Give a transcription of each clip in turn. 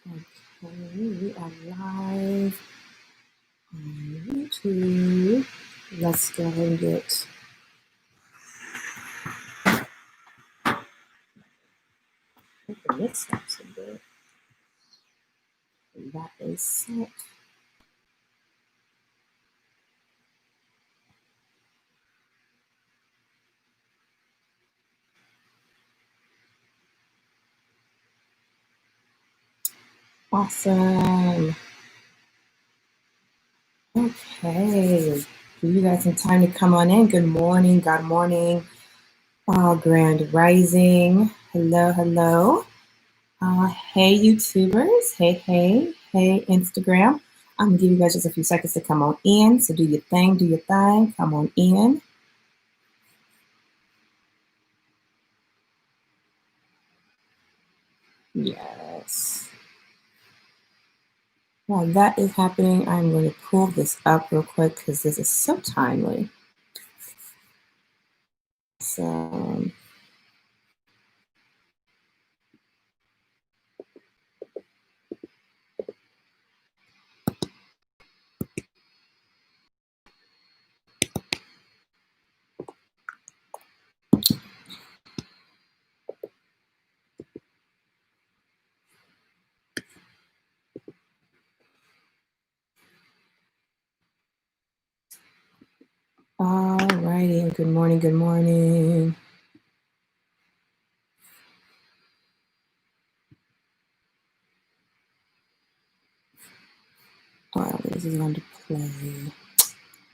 Okay, we are live on YouTube. Let's go ahead and get the mix up so good. That is set. Awesome. Okay. Give you guys some time to come on in. Good morning. Good morning. Grand Rising. Hello, hello. Hey, YouTubers. Hey, Instagram. I'm going to give you guys just a few seconds to come on in. So do your thing. Come on in. Yes. While that is happening, I'm going to pull this up real quick because this is so timely. So, all righty. Good morning. Good morning. Oh, this is going to play.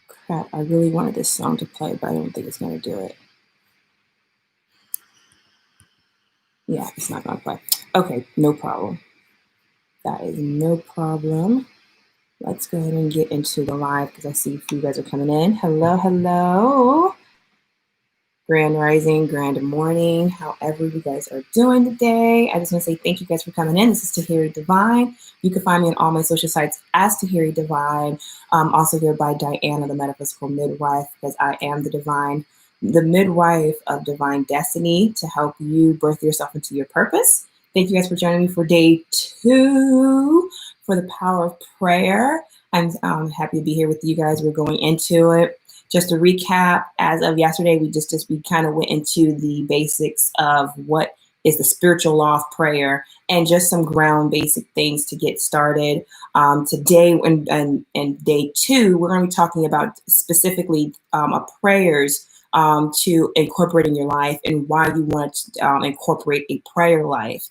Crap, I really wanted this song to play, but I don't think it's going to do it. Yeah, it's not going to play. Okay, no problem. That is no problem. Let's go ahead and get into the live because I see you guys are coming in. Hello, hello. Grand Rising, Grand Morning, however you guys are doing today. I just want to say thank you guys for coming in. This is Tahiri Divine. You can find me on all my social sites as Tahiri Divine. Also here by Diana, the Metaphysical Midwife, because I am the midwife of divine destiny to help you birth yourself into your purpose. Thank you guys for joining me for day 2 for the power of prayer. I'm happy to be here with you guys. We're going into it. Just to recap, as of yesterday, we kind of went into the basics of what is the spiritual law of prayer and just some ground basic things to get started. Today and day 2, we're going to be talking about specifically prayers to incorporate in your life and why you want to incorporate a prayer life.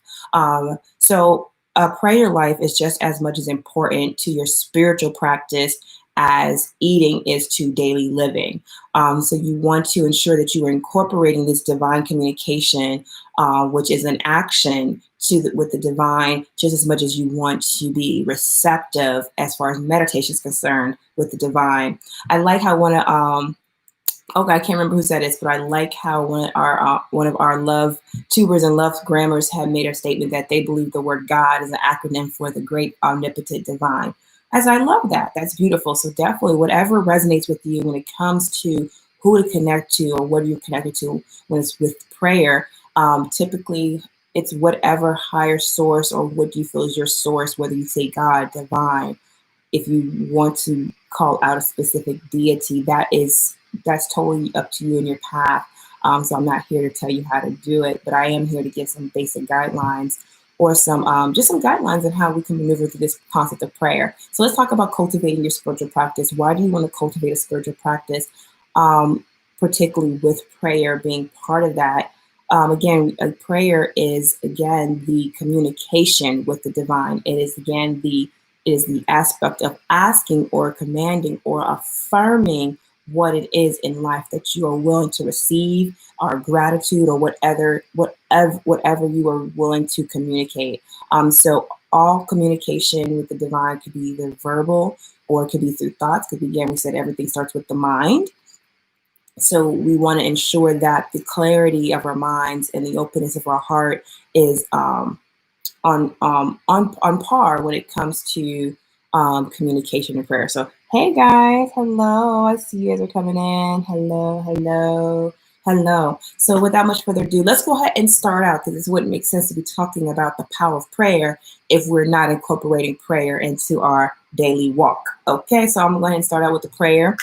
So a prayer life is just as much as important to your spiritual practice as eating is to daily living. So you want to ensure that you are incorporating this divine communication, which is an action with the divine, just as much as you want to be receptive as far as meditation is concerned with the divine. I like how I can't remember who said this, but I like how one of our love tubers and love grammars had made a statement that they believe the word God is an acronym for the great omnipotent divine. As I love that. That's beautiful. So definitely whatever resonates with you when it comes to who to connect to or what you're connected to when it's with prayer, typically it's whatever higher source or what you feel is your source, whether you say God, divine, if you want to call out a specific deity, that's totally up to you and your path. So I'm not here to tell you how to do it, but I am here to give some basic guidelines or some just some guidelines on how we can maneuver through this concept of prayer. So let's talk about cultivating your spiritual practice. Why do you want to cultivate a spiritual practice, particularly with prayer being part of that? Again, a prayer is, again, the communication with the divine. It is, again, the aspect of asking or commanding or affirming what it is in life that you are willing to receive, or gratitude, or whatever you are willing to communicate. So all communication with the divine could be either verbal or it could be through thoughts, because again, we said everything starts with the mind. So we want to ensure that the clarity of our minds and the openness of our heart is on par when it comes to communication and prayer. So hey guys, hello. I see you guys are coming in. Hello. Hello. So without much further ado, let's go ahead and start out, because this wouldn't make sense to be talking about the power of prayer if we're not incorporating prayer into our daily walk. Okay, so I'm going to go ahead and start out with the prayer.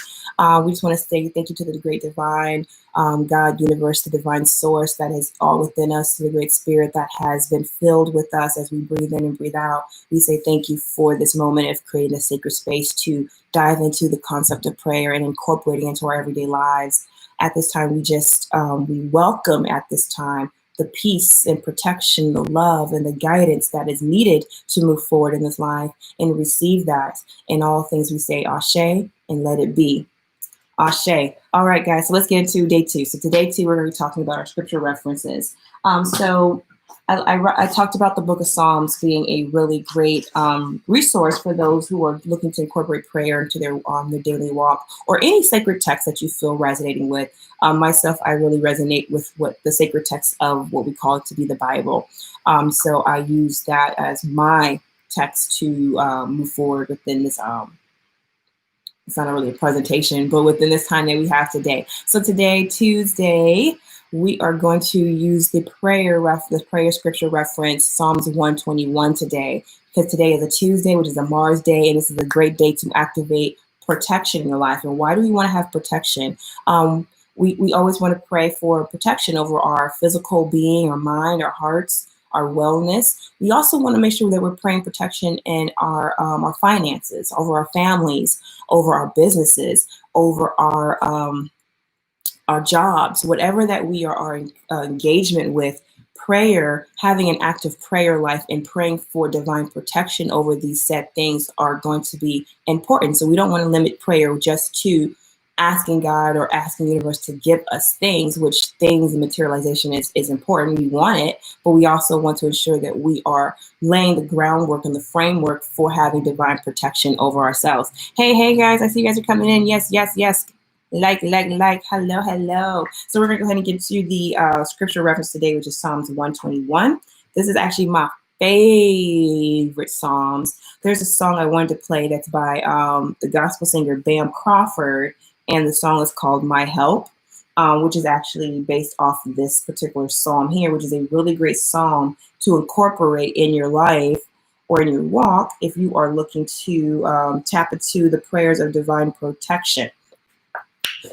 We just want to say thank you to the great divine God, universe, the divine source that is all within us, to the great spirit that has been filled with us as we breathe in and breathe out. We say thank you for this moment of creating a sacred space to dive into the concept of prayer and incorporating into our everyday lives. At this time, we welcome at this time the peace and protection, the love and the guidance that is needed to move forward in this life, and receive that. In all things we say Ashe and let it be. Ashe. All right, guys, so let's get into day 2. So today 2, we're going to be talking about our scripture references. I talked about the book of Psalms being a really great resource for those who are looking to incorporate prayer into their daily walk, or any sacred text that you feel resonating with. Myself, I really resonate with what the sacred text of what we call it to be the Bible. So I use that as my text to move forward within this it's not really a presentation, but within this time that we have today. So today, Tuesday, we are going to use the prayer scripture reference, Psalms 121 today, because today is a Tuesday, which is a Mars day, and this is a great day to activate protection in your life. And why do we want to have protection? We always want to pray for protection over our physical being, our mind, our hearts, our wellness. We also want to make sure that we're praying protection in our finances, over our families, over our businesses, over our jobs, whatever that we are our engagement with. Prayer, having an active prayer life and praying for divine protection over these said things are going to be important. So we don't want to limit prayer just to asking God or asking the universe to give us things, which things and materialization is important. We want it, but we also want to ensure that we are laying the groundwork and the framework for having divine protection over ourselves. Hey guys, I see you guys are coming in. Yes. Like, hello. So we're gonna go ahead and get to the scripture reference today, which is Psalms 121. This is actually my favorite Psalms. There's a song I wanted to play that's by the gospel singer Bam Crawford, and the song is called My Help, which is actually based off of this particular psalm here, which is a really great psalm to incorporate in your life or in your walk if you are looking to tap into the prayers of divine protection.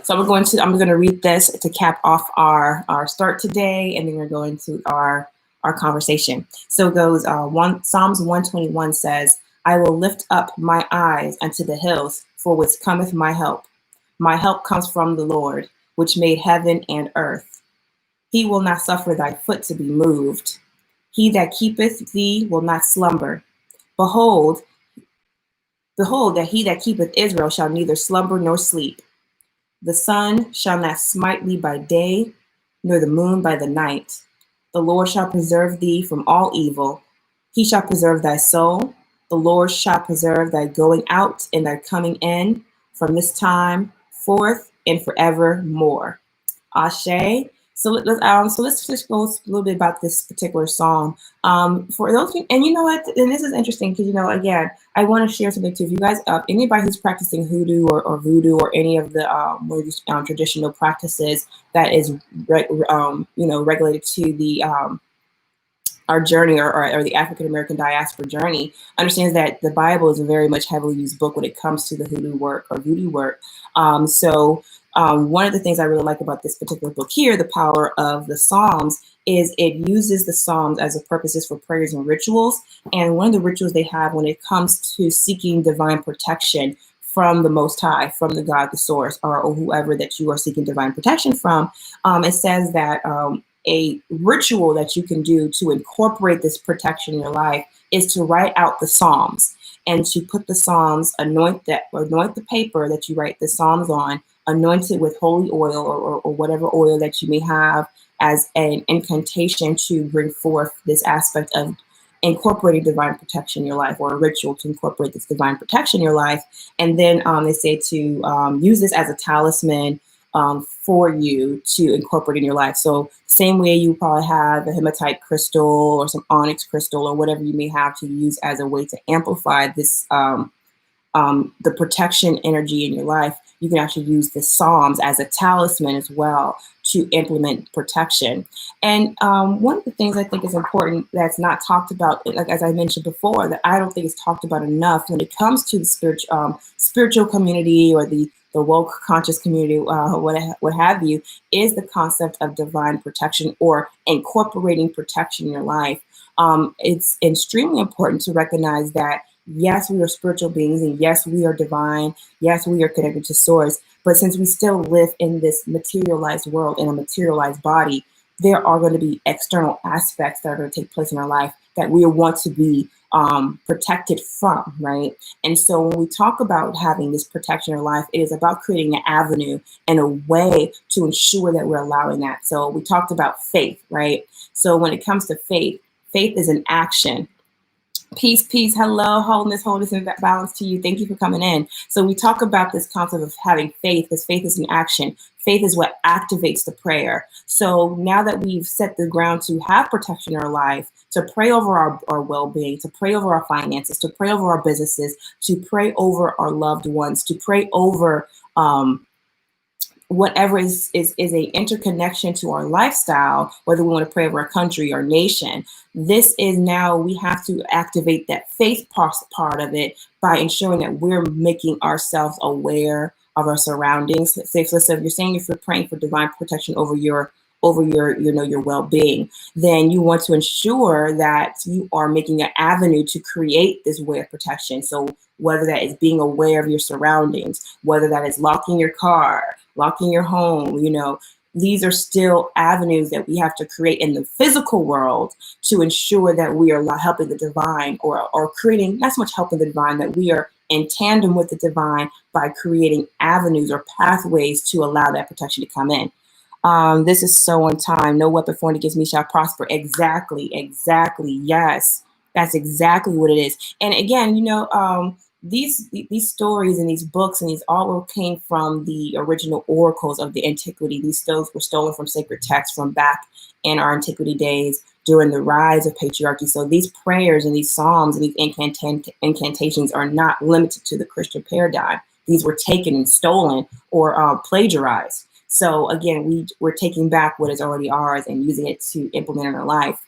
So I'm going to read this to cap off our start today, and then we're going to our conversation. So it goes, Psalms 121 says, I will lift up my eyes unto the hills, for whence cometh my help. My help comes from the Lord, which made heaven and earth. He will not suffer thy foot to be moved. He that keepeth thee will not slumber. Behold, that he that keepeth Israel shall neither slumber nor sleep. The sun shall not smite thee by day, nor the moon by the night. The Lord shall preserve thee from all evil. He shall preserve thy soul. The Lord shall preserve thy going out and thy coming in from this time forth and forevermore. Ashe. So let's just go a little bit about this particular song. For those, and you know what, and this is interesting because, again, I want to share something too. If you guys, anybody who's practicing hoodoo or voodoo or any of the more of these traditional practices that is, regulated to the our journey or the African American diaspora journey, understands that the Bible is a very much heavily used book when it comes to the hoodoo work or voodoo work. One of the things I really like about this particular book here, The Power of the Psalms, is it uses the Psalms as a purposes for prayers and rituals. And one of the rituals they have when it comes to seeking divine protection from the Most High, from the God, the Source, or whoever that you are seeking divine protection from, it says that a ritual that you can do to incorporate this protection in your life is to write out the Psalms and to put the Psalms, anoint the paper that you write the Psalms on, anoint it with holy oil or whatever oil that you may have as an incantation to bring forth this aspect of incorporating divine protection in your life, or a ritual to incorporate this divine protection in your life. And then they say to use this as a talisman for you to incorporate in your life. So same way you probably have a hematite crystal or some onyx crystal or whatever you may have to use as a way to amplify this the protection energy in your life. you can actually use the Psalms as a talisman as well to implement protection. And one of the things I think is important that's not talked about, like as I mentioned before, that I don't think is talked about enough when it comes to the spiritual community or the woke conscious community, what have you, is the concept of divine protection or incorporating protection in your life. It's extremely important to recognize that, yes, we are spiritual beings, and yes, we are divine. Yes, we are connected to source. But since we still live in this materialized world, in a materialized body, there are going to be external aspects that are going to take place in our life that we want to be protected from, right? And so when we talk about having this protection in our life, it is about creating an avenue and a way to ensure that we're allowing that. So we talked about faith, right? So when it comes to faith, faith is an action. Peace, peace, hello, wholeness, and balance to you. Thank you for coming in. So we talk about this concept of having faith, because faith is an action. Faith is what activates the prayer. So now that we've set the ground to have protection in our life, to pray over our well-being, to pray over our finances, to pray over our businesses, to pray over our loved ones, to pray over whatever is a interconnection to our lifestyle, whether we want to pray over our country or nation. This is now, we have to activate that faith part of it by ensuring that we're making ourselves aware of our surroundings. So if you're saying, if you're praying for divine protection over your well-being, then you want to ensure that you are making an avenue to create this way of protection. So whether that is being aware of your surroundings, whether that is locking your car, locking your home, these are still avenues that we have to create in the physical world to ensure that we are helping the divine, or creating, not so much helping the divine, that we are in tandem with the divine by creating avenues or pathways to allow that protection to come in. This is so on time. No weapon formed against me shall prosper. Exactly. Yes, that's exactly what it is. And again, these stories and these books and these all came from the original oracles of the antiquity. These stones were stolen from sacred texts from back in our antiquity days during the rise of patriarchy. So these prayers and these psalms and these incantations are not limited to the Christian paradigm. These were taken and stolen or plagiarized. So again, we're taking back what is already ours and using it to implement in our life.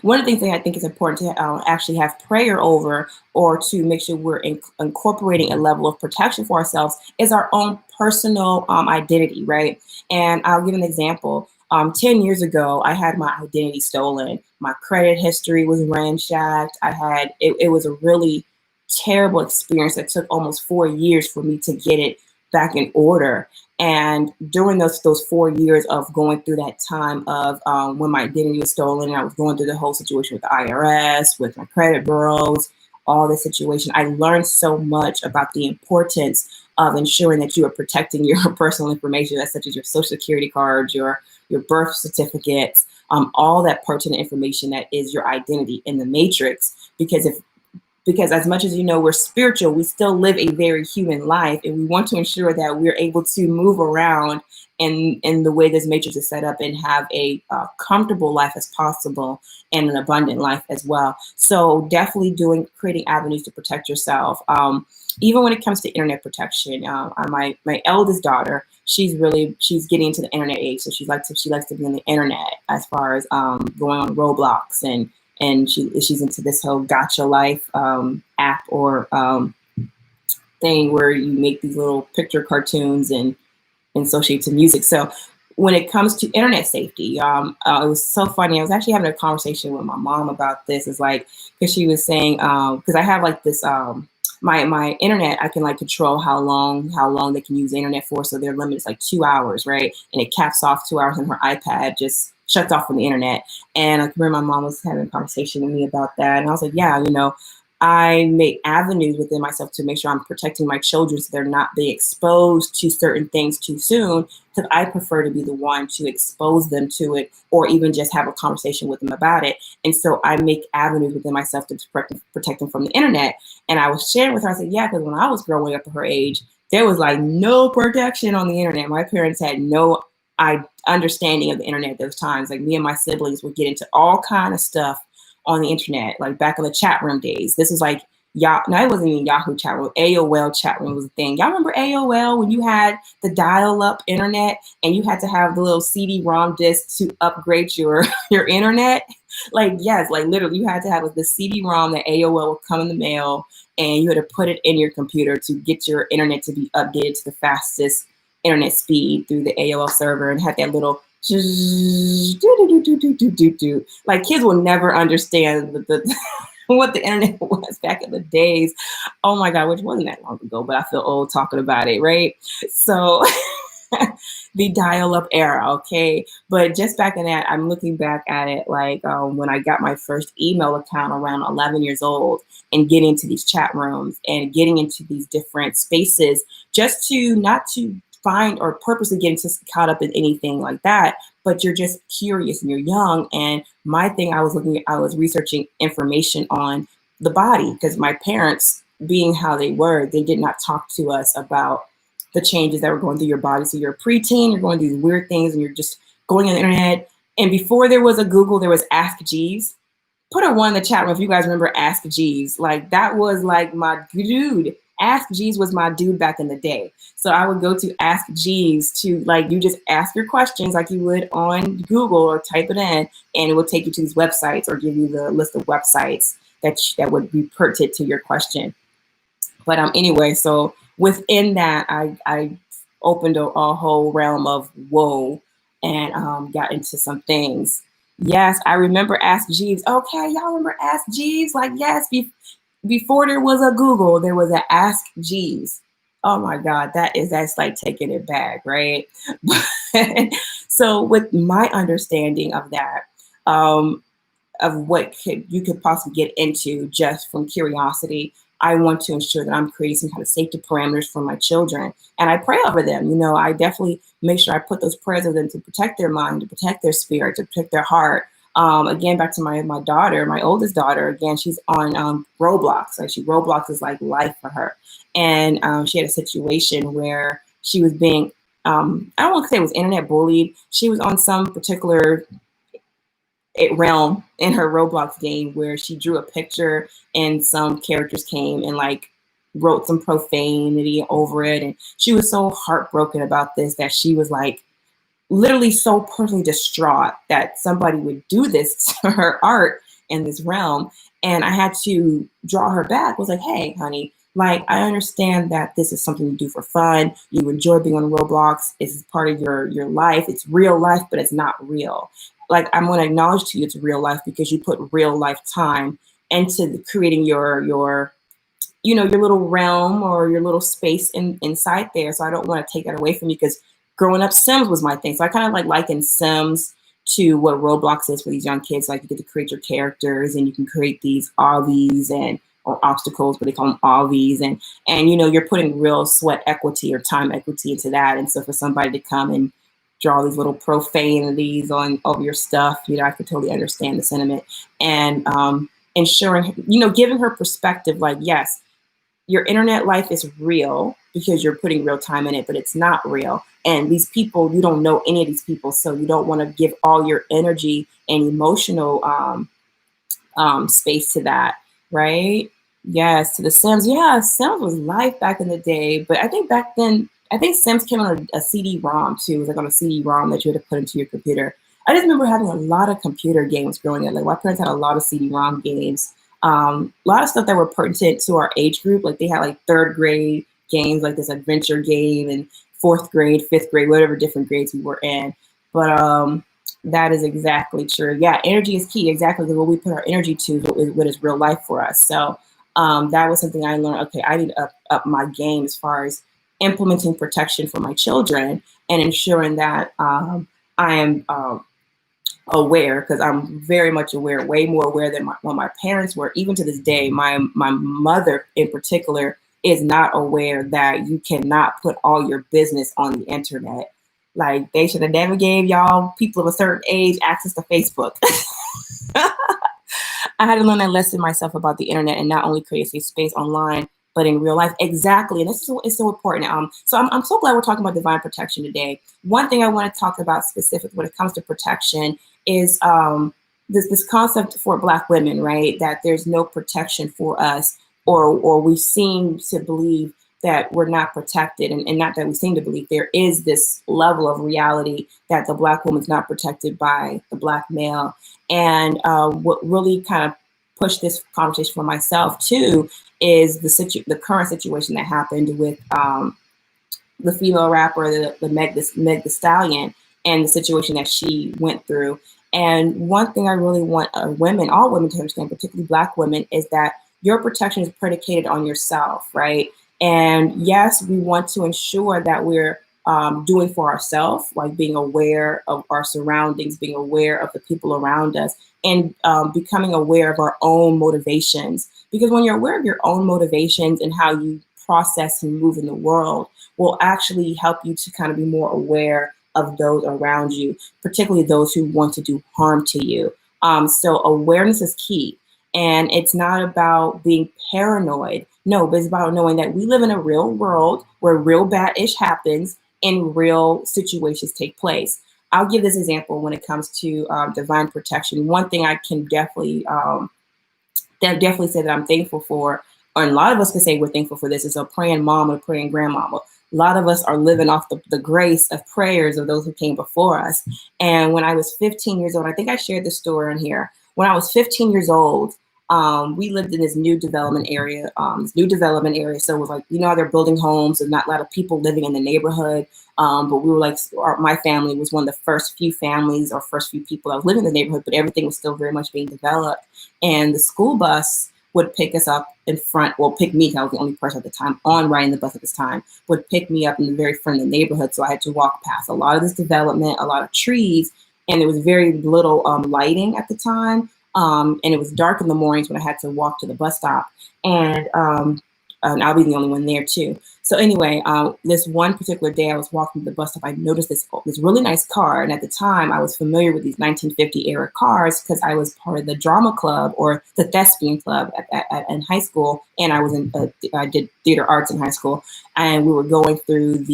One of the things that I think is important to actually have prayer over, or to make sure we're incorporating a level of protection for ourselves, is our own personal identity, right? And I'll give an example. 10 years ago, I had my identity stolen. My credit history was ransacked. It was a really terrible experience that took almost 4 years for me to get it back in order. And during those 4 years of going through that time of when my identity was stolen, and I was going through the whole situation with the IRS, with my credit bureaus, all the situation, I learned so much about the importance of ensuring that you are protecting your personal information, such as your social security cards, your birth certificates, all that pertinent information that is your identity in the matrix. Because as much as we're spiritual, we still live a very human life, and we want to ensure that we're able to move around in the way this matrix is set up and have a comfortable life as possible, and an abundant life as well. So definitely creating avenues to protect yourself. Even when it comes to internet protection, my eldest daughter, she's getting into the internet age, so she likes to be on the internet, as far as going on Roblox, and she's into this whole Gotcha Life app or thing where you make these little picture cartoons and associate to music. So when it comes to internet safety, it was so funny. I was actually having a conversation with my mom about this. It's like, because she was saying, because I have like this, my internet, I can like control how long they can use the internet for. So their limit is like 2 hours, right? And it caps off 2 hours, and her iPad just shuts off from the internet. And I remember my mom was having a conversation with me about that. And I was like, yeah, I make avenues within myself to make sure I'm protecting my children so they're not being exposed to certain things too soon, because I prefer to be the one to expose them to it, or even just have a conversation with them about it. And so I make avenues within myself to protect them from the internet. And I was sharing with her, I said, yeah, because when I was growing up at her age, there was like no protection on the internet. My parents had no understanding of the internet at those times. Like, me and my siblings would get into all kind of stuff on the internet, like back in the chat room days. This was like No, it wasn't even Yahoo chat room. AOL chat room was a thing. Y'all remember AOL when you had the dial-up internet and you had to have the little CD-ROM disc to upgrade your internet? Like, yes, like literally you had to have the CD-ROM that AOL would come in the mail, and you had to put it in your computer to get your internet to be updated to the fastest internet speed through the AOL server, and had that little like kids will never understand the what the internet was back in the days. Oh my God, which wasn't that long ago, but I feel old talking about it, right? So the dial-up era, okay? But just back in that, I'm looking back at it like when I got my first email account around 11 years old, and getting into these chat rooms and getting into these different spaces just to not to find or purposely getting caught up in anything like that, but you're just curious and you're young. And my thing, I was researching information on the body, because my parents, being how they were, they did not talk to us about the changes that were going through your body. So you're a preteen, you're going through these weird things, and you're just going on the internet. And before there was a Google, there was Ask Jeeves. Put a 1 in the chat room if you guys remember Ask Jeeves. Like, that was like my dude. Ask Jeeves was my dude back in the day. So I would go to Ask Jeeves to, like, you just ask your questions like you would on Google, or type it in, and it will take you to these websites or give you the list of websites that would be pertinent to your question. But anyway, so within that, I opened a whole realm of whoa, and got into some things. Yes, I remember Ask Jeeves. Okay, y'all remember Ask Jeeves? Like, yes, before there was a Google, there was an Ask Jeeves. Oh my God, that's like taking it back, right? So with my understanding of that, of what you could possibly get into just from curiosity, I want to ensure that I'm creating some kind of safety parameters for my children. And I pray over them. You know, I definitely make sure I put those prayers over them to protect their mind, to protect their spirit, to protect their heart. Again, back to my daughter, my oldest daughter, again, she's on Roblox. Actually, Roblox is like life for her. And she had a situation where she was being, I don't want to say it was internet bullied. She was on some particular realm in her Roblox game where she drew a picture and some characters came and like wrote some profanity over it. And she was so heartbroken about this that she was like literally so personally distraught that somebody would do this to her art in this realm. And I had to draw her back. I was like, hey, honey, like, I understand that this is something you do for fun. You enjoy being on Roblox. It's part of your life. It's real life, but it's not real. Like, I'm going to acknowledge to you it's real life because you put real life time into creating your you know, your little realm or your little space inside there. So I don't want to take that away from you, because growing up, Sims was my thing. So I kind of like liken Sims to what Roblox is for these young kids. Like, you get to create your characters and you can create these obbies or obstacles, but they call them obbies. And you know, you're putting real sweat equity or time equity into that. And so for somebody to come and draw these little profanities on over your stuff, you know, I could totally understand the sentiment. And ensuring, you know, giving her perspective, like, yes, your internet life is real because you're putting real time in it, but it's not real. And these people, you don't know any of these people, so you don't want to give all your energy and emotional space to that, right? Yes, to the Sims. Yeah, Sims was life back in the day, but I think back then, I think Sims came on a CD-ROM too. It was like on a CD-ROM that you had to put into your computer. I just remember having a lot of computer games growing up. Like, my parents had a lot of CD-ROM games. A lot of stuff that were pertinent to our age group. Like, they had like 3rd grade games, like this adventure game, and 4th grade, 5th grade, whatever different grades we were in. But that is exactly true. Yeah, energy is key. Exactly what we put our energy to is what is real life for us. So that was something I learned. Okay, I need to up my game as far as implementing protection for my children and ensuring that I am aware, because I'm very much aware, way more aware than when my parents were. Even to this day, my mother in particular is not aware that you cannot put all your business on the internet. Like, they should have never gave y'all people of a certain age access to Facebook. I had to learn that lesson myself about the internet, and not only create a safe space online, but in real life. Exactly. And this is so important. So I'm so glad we're talking about divine protection today. One thing I want to talk about specifically when it comes to protection is this concept for Black women, right? That there's no protection for us or we seem to believe that we're not protected, and not that we seem to believe, there is this level of reality that the Black woman's not protected by the Black male. And what really kind of pushed this conversation for myself too is the current situation that happened with the female rapper, the Meg Thee Stallion, and the situation that she went through. And one thing I really want women, all women, to understand, particularly Black women, is that your protection is predicated on yourself, right? And yes, we want to ensure that we're doing for ourselves, like being aware of our surroundings, being aware of the people around us, and becoming aware of our own motivations. Because when you're aware of your own motivations and how you process and move in the world, will actually help you to kind of be more aware of those around you, particularly those who want to do harm to you. So awareness is key. And it's not about being paranoid. No, but it's about knowing that we live in a real world where real bad-ish happens and real situations take place. I'll give this example when it comes to divine protection. One thing I can definitely say that I'm thankful for, and a lot of us can say we're thankful for this, is a praying mom or praying grandmama. A lot of us are living off the grace of prayers of those who came before us. And when I was 15 years old, I think I shared this story in here. When I was 15 years old, we lived in this new development area. So it was like, how they're building homes and not a lot of people living in the neighborhood. But we were like, my family was one of the first few families or first few people that was living in the neighborhood, but everything was still very much being developed. And the school bus would pick us up in front, pick me, because I was the only person at the time on riding the bus at this time, would pick me up in the very front of the neighborhood. So I had to walk past a lot of this development, a lot of trees, and there was very little lighting at the time. And it was dark in the mornings when I had to walk to the bus stop. And I'll be the only one there too. So anyway, this one particular day I was walking to the bus stop, I noticed this really nice car. And at the time I was familiar with these 1950 era cars because I was part of the drama club or the thespian club in high school. And I did theater arts in high school. And we were going through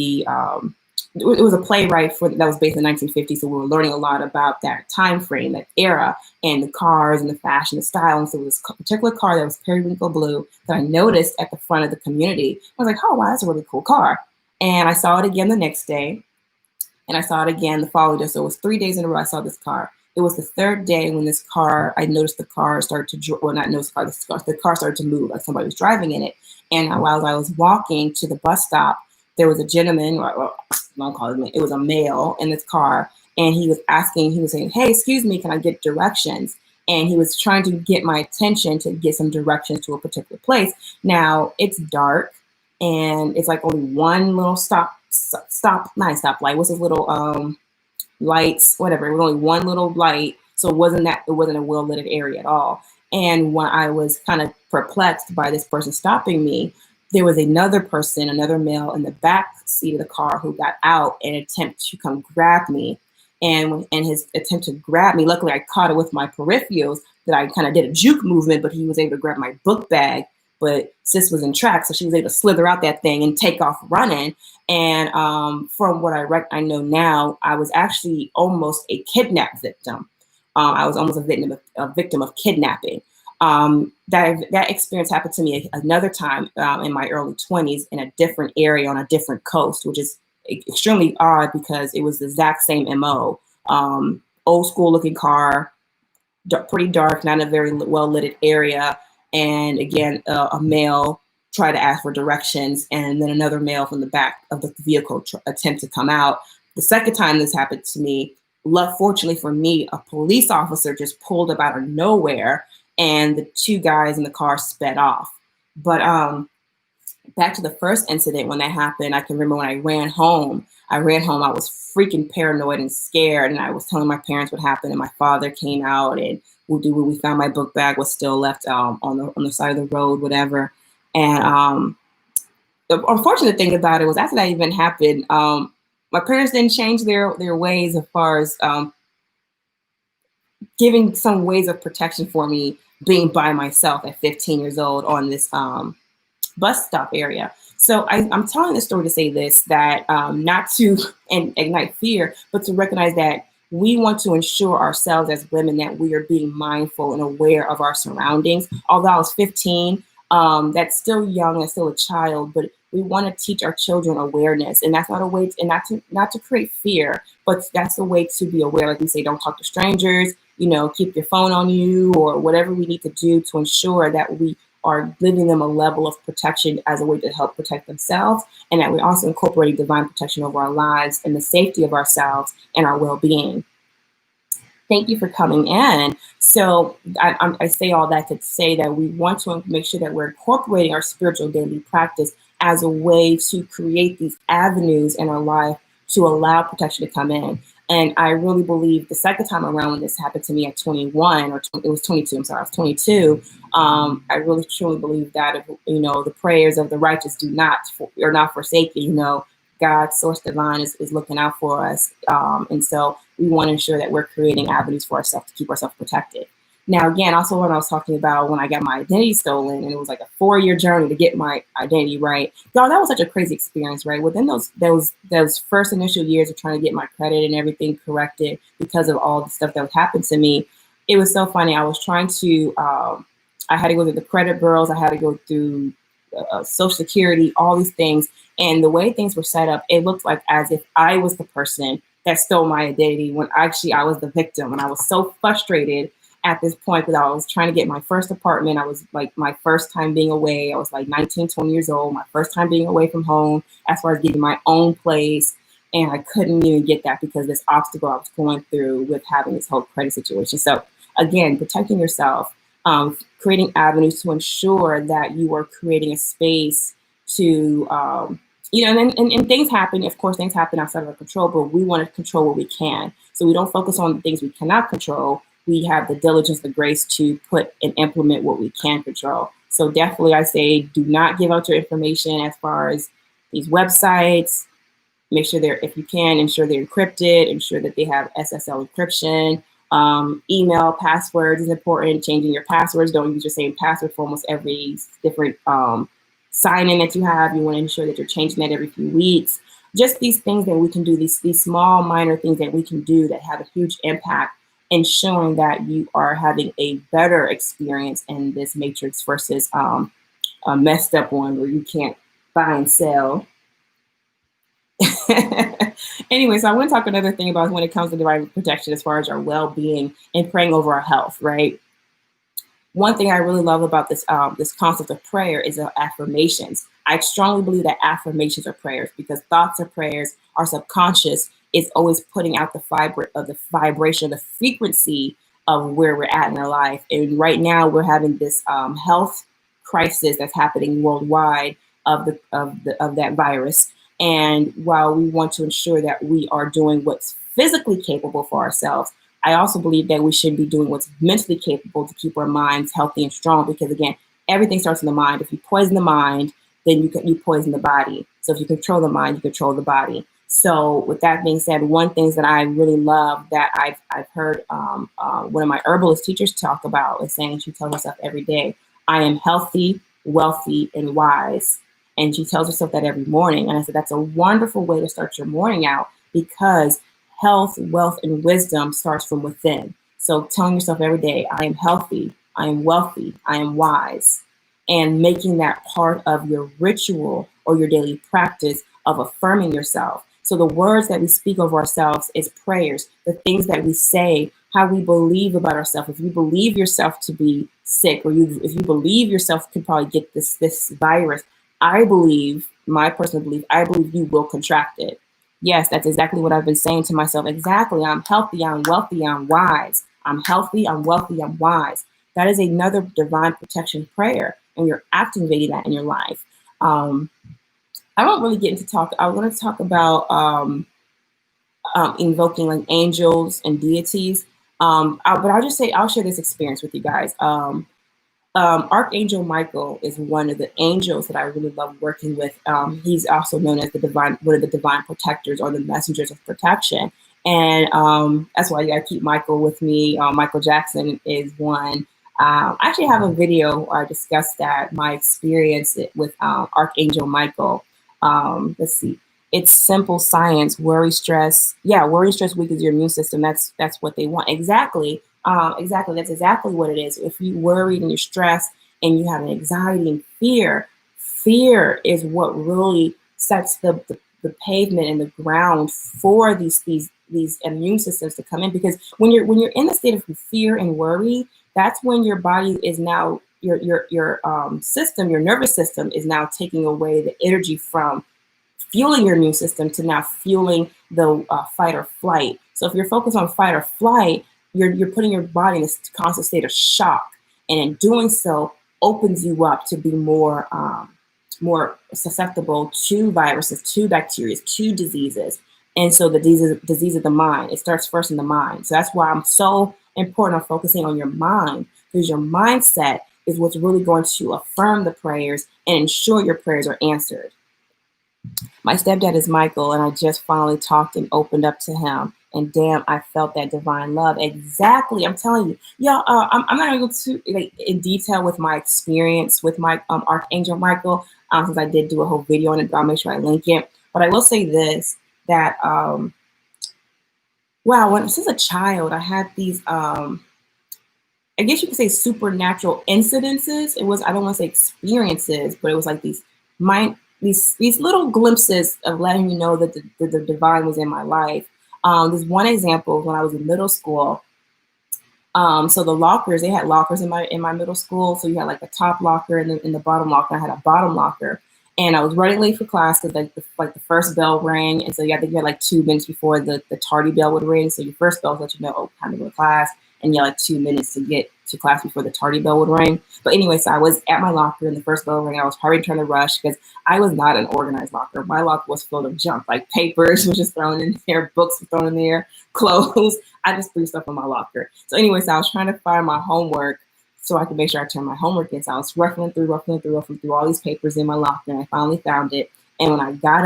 it was a playwright that was based in the 1950s. So we were learning a lot about that time frame, that era, and the cars and the fashion, the style. And so this particular car that was periwinkle blue that I noticed at the front of the community, I was like, oh, wow, that's a really cool car. And I saw it again the next day. And I saw it again the following day. So it was 3 days in a row I saw this car. It was the third day when I noticed the car started to, the car started to move, like somebody was driving in it. And while I was walking to the bus stop, there was a gentleman, it was a male in this car. And he was saying, hey, excuse me, can I get directions? And he was trying to get my attention to get some directions to a particular place. Now it's dark and it's like only one little stoplight. What's those little lights, whatever. It was only one little light. So it wasn't a well-lit area at all. And when I was kind of perplexed by this person stopping me, there was another male in the back seat of the car who got out and attempted to come grab me. And in his attempt to grab me, luckily I caught it with my peripherals that I kind of did a juke movement, but he was able to grab my book bag. But sis was in track, so she was able to slither out that thing and take off running. And from what I know now, I was actually almost a kidnap victim. I was almost a victim of kidnapping. That experience happened to me another time in my early 20s in a different area on a different coast, which is extremely odd because it was the exact same MO. Old school looking car, pretty dark, not a very well lit area. And again, a male tried to ask for directions, and then another male from the back of the vehicle attempt to come out. The second time this happened to me, fortunately for me, a police officer just pulled up out of nowhere, and the two guys in the car sped off. But back to the first incident when that happened, I can remember when I ran home, I was freaking paranoid and scared, and I was telling my parents what happened, and my father came out, and we found my book bag was still left on the side of the road, whatever. And the unfortunate thing about it was after that event happened, my parents didn't change their ways as far as giving some ways of protection for me being by myself at 15 years old on this bus stop area. So I'm telling this story to say this, that not to ignite fear, but to recognize that we want to ensure ourselves as women that we are being mindful and aware of our surroundings. Although I was 15, that's still young, that's still a child, but we want to teach our children awareness, and that's not a way to, and not to create fear, but that's the way to be aware. Like we say, don't talk to strangers, keep your phone on you, or whatever we need to do to ensure that we are giving them a level of protection as a way to help protect themselves, and that we're also incorporating divine protection over our lives and the safety of ourselves and our well-being. Thank you for coming in. So I say all that to say that we want to make sure that we're incorporating our spiritual daily practice as a way to create these avenues in our life to allow protection to come in. And I really believe the second time around when this happened to me at 21, or it was 22, I'm sorry, I was 22, I really truly believe that, if, the prayers of the righteous are not forsaken, God's source divine is looking out for us. And so we want to ensure that we're creating avenues for ourselves to keep ourselves protected. Now, again, also when I was talking about when I got my identity stolen, and it was like a 4-year journey to get my identity right. Y'all, that was such a crazy experience, right? Within those first initial years of trying to get my credit and everything corrected because of all the stuff that would happen to me, it was so funny. I was trying to, I had to go through the credit bureaus, I had to go through Social Security, all these things. And the way things were set up, it looked like as if I was the person that stole my identity when actually I was the victim. And I was so frustrated at this point because I was trying to get my first apartment. I was like my first time being away. I was like 19, 20 years old, my first time being away from home as far as getting my own place. And I couldn't even get that because this obstacle I was going through with having this whole credit situation. So again, protecting yourself, creating avenues to ensure that you are creating a space to, and things happen. Of course, things happen outside of our control, but we want to control what we can. So we don't focus on the things we cannot control. We have the diligence, the grace to put and implement what we can control. So definitely I say, do not give out your information as far as these websites. Make sure if you can, ensure they're encrypted, ensure that they have SSL encryption. Email passwords is important. Changing your passwords. Don't use your same password for almost every different sign-in that you have. You want to ensure that you're changing that every few weeks. Just these things that we can do, these small, minor things that we can do that have a huge impact in showing that you are having a better experience in this matrix versus a messed up one where you can't buy and sell. Anyway, so I want to talk another thing about when it comes to divine protection as far as our well-being and praying over our health, right? One thing I really love about this concept of prayer is affirmations. I strongly believe that affirmations are prayers because thoughts are prayers. Our subconscious is always putting out the vibration, the frequency of where we're at in our life. And right now we're having this health crisis that's happening worldwide of that virus. And while we want to ensure that we are doing what's physically capable for ourselves, I also believe that we should be doing what's mentally capable to keep our minds healthy and strong. Because again, everything starts in the mind. If you poison the mind, then you poison the body. So if you control the mind, you control the body. So with that being said, one thing that I really love that I've heard one of my herbalist teachers talk about is saying, she tells herself every day, I am healthy, wealthy, and wise. And she tells herself that every morning. And I said, that's a wonderful way to start your morning out because health, wealth, and wisdom starts from within. So telling yourself every day, I am healthy, I am wealthy, I am wise. And making that part of your ritual or your daily practice of affirming yourself. So the words that we speak over ourselves is prayers, the things that we say, how we believe about ourselves. If you believe yourself to be sick, or if you believe yourself could probably get this virus, I believe, my personal belief, I believe you will contract it. Yes, that's exactly what I've been saying to myself. Exactly. I'm healthy, I'm wealthy, I'm wise. I'm healthy, I'm wealthy, I'm wise. That is another divine protection prayer, and you're activating that in your life. I don't really get into talk. I want to talk about invoking like angels and deities. But I'll just say, I'll share this experience with you guys. Archangel Michael is one of the angels that I really love working with. He's also known as one of the divine protectors or the messengers of protection. And that's why you gotta keep Michael with me. Michael Jackson is one. I actually have a video where I discussed that, my experience with Archangel Michael. Let's see. It's simple science. Worry, stress. Yeah, worry, stress weakens your immune system. That's what they want. Exactly. Exactly. That's exactly what it is. If you worry and you're stressed, and you have anxiety and fear is what really sets the pavement and the ground for these immune systems to come in. Because when you're in the state of fear and worry, that's when your body is now your system, your nervous system is now taking away the energy from fueling your immune system to now fueling the fight or flight. So if you're focused on fight or flight, you're putting your body in this constant state of shock, and in doing so, opens you up to be more susceptible to viruses, to bacteria, to diseases. And so the disease of the mind, it starts first in the mind. So that's why I'm so important on focusing on your mind, because your mindset is what's really going to affirm the prayers and ensure your prayers are answered. My stepdad is Michael, and I just finally talked and opened up to him. And damn, I felt that divine love. Exactly. I'm telling you, y'all, I'm not going to go too in detail with my experience with my Archangel Michael, since I did do a whole video on it. I'll make sure I link it. But I will say this, that, wow, since a child, I had these, I guess you could say supernatural incidences. It was, I don't want to say experiences, but it was like these little glimpses of letting me know that the divine was in my life. There's one example when I was in middle school. So the lockers, they had lockers in my middle school. So you had like a top locker and then in the bottom locker, I had a bottom locker. And I was running late for class because like the first bell rang. And so you had to get like 2 minutes before the tardy bell would ring. So your first bell would let you know, oh, time to go to class. And you had like 2 minutes to get to class before the tardy bell would ring. But anyway, so I was at my locker and the first bell rang. I was probably trying to rush because I was not an organized locker. My locker was full of junk, like papers were just thrown in there, books were thrown in there, clothes. I just threw stuff in my locker. So anyway, so I was trying to find my homework so I could make sure I turned my homework in. So I was ruffling through all these papers in my locker, and I finally found it. And when I got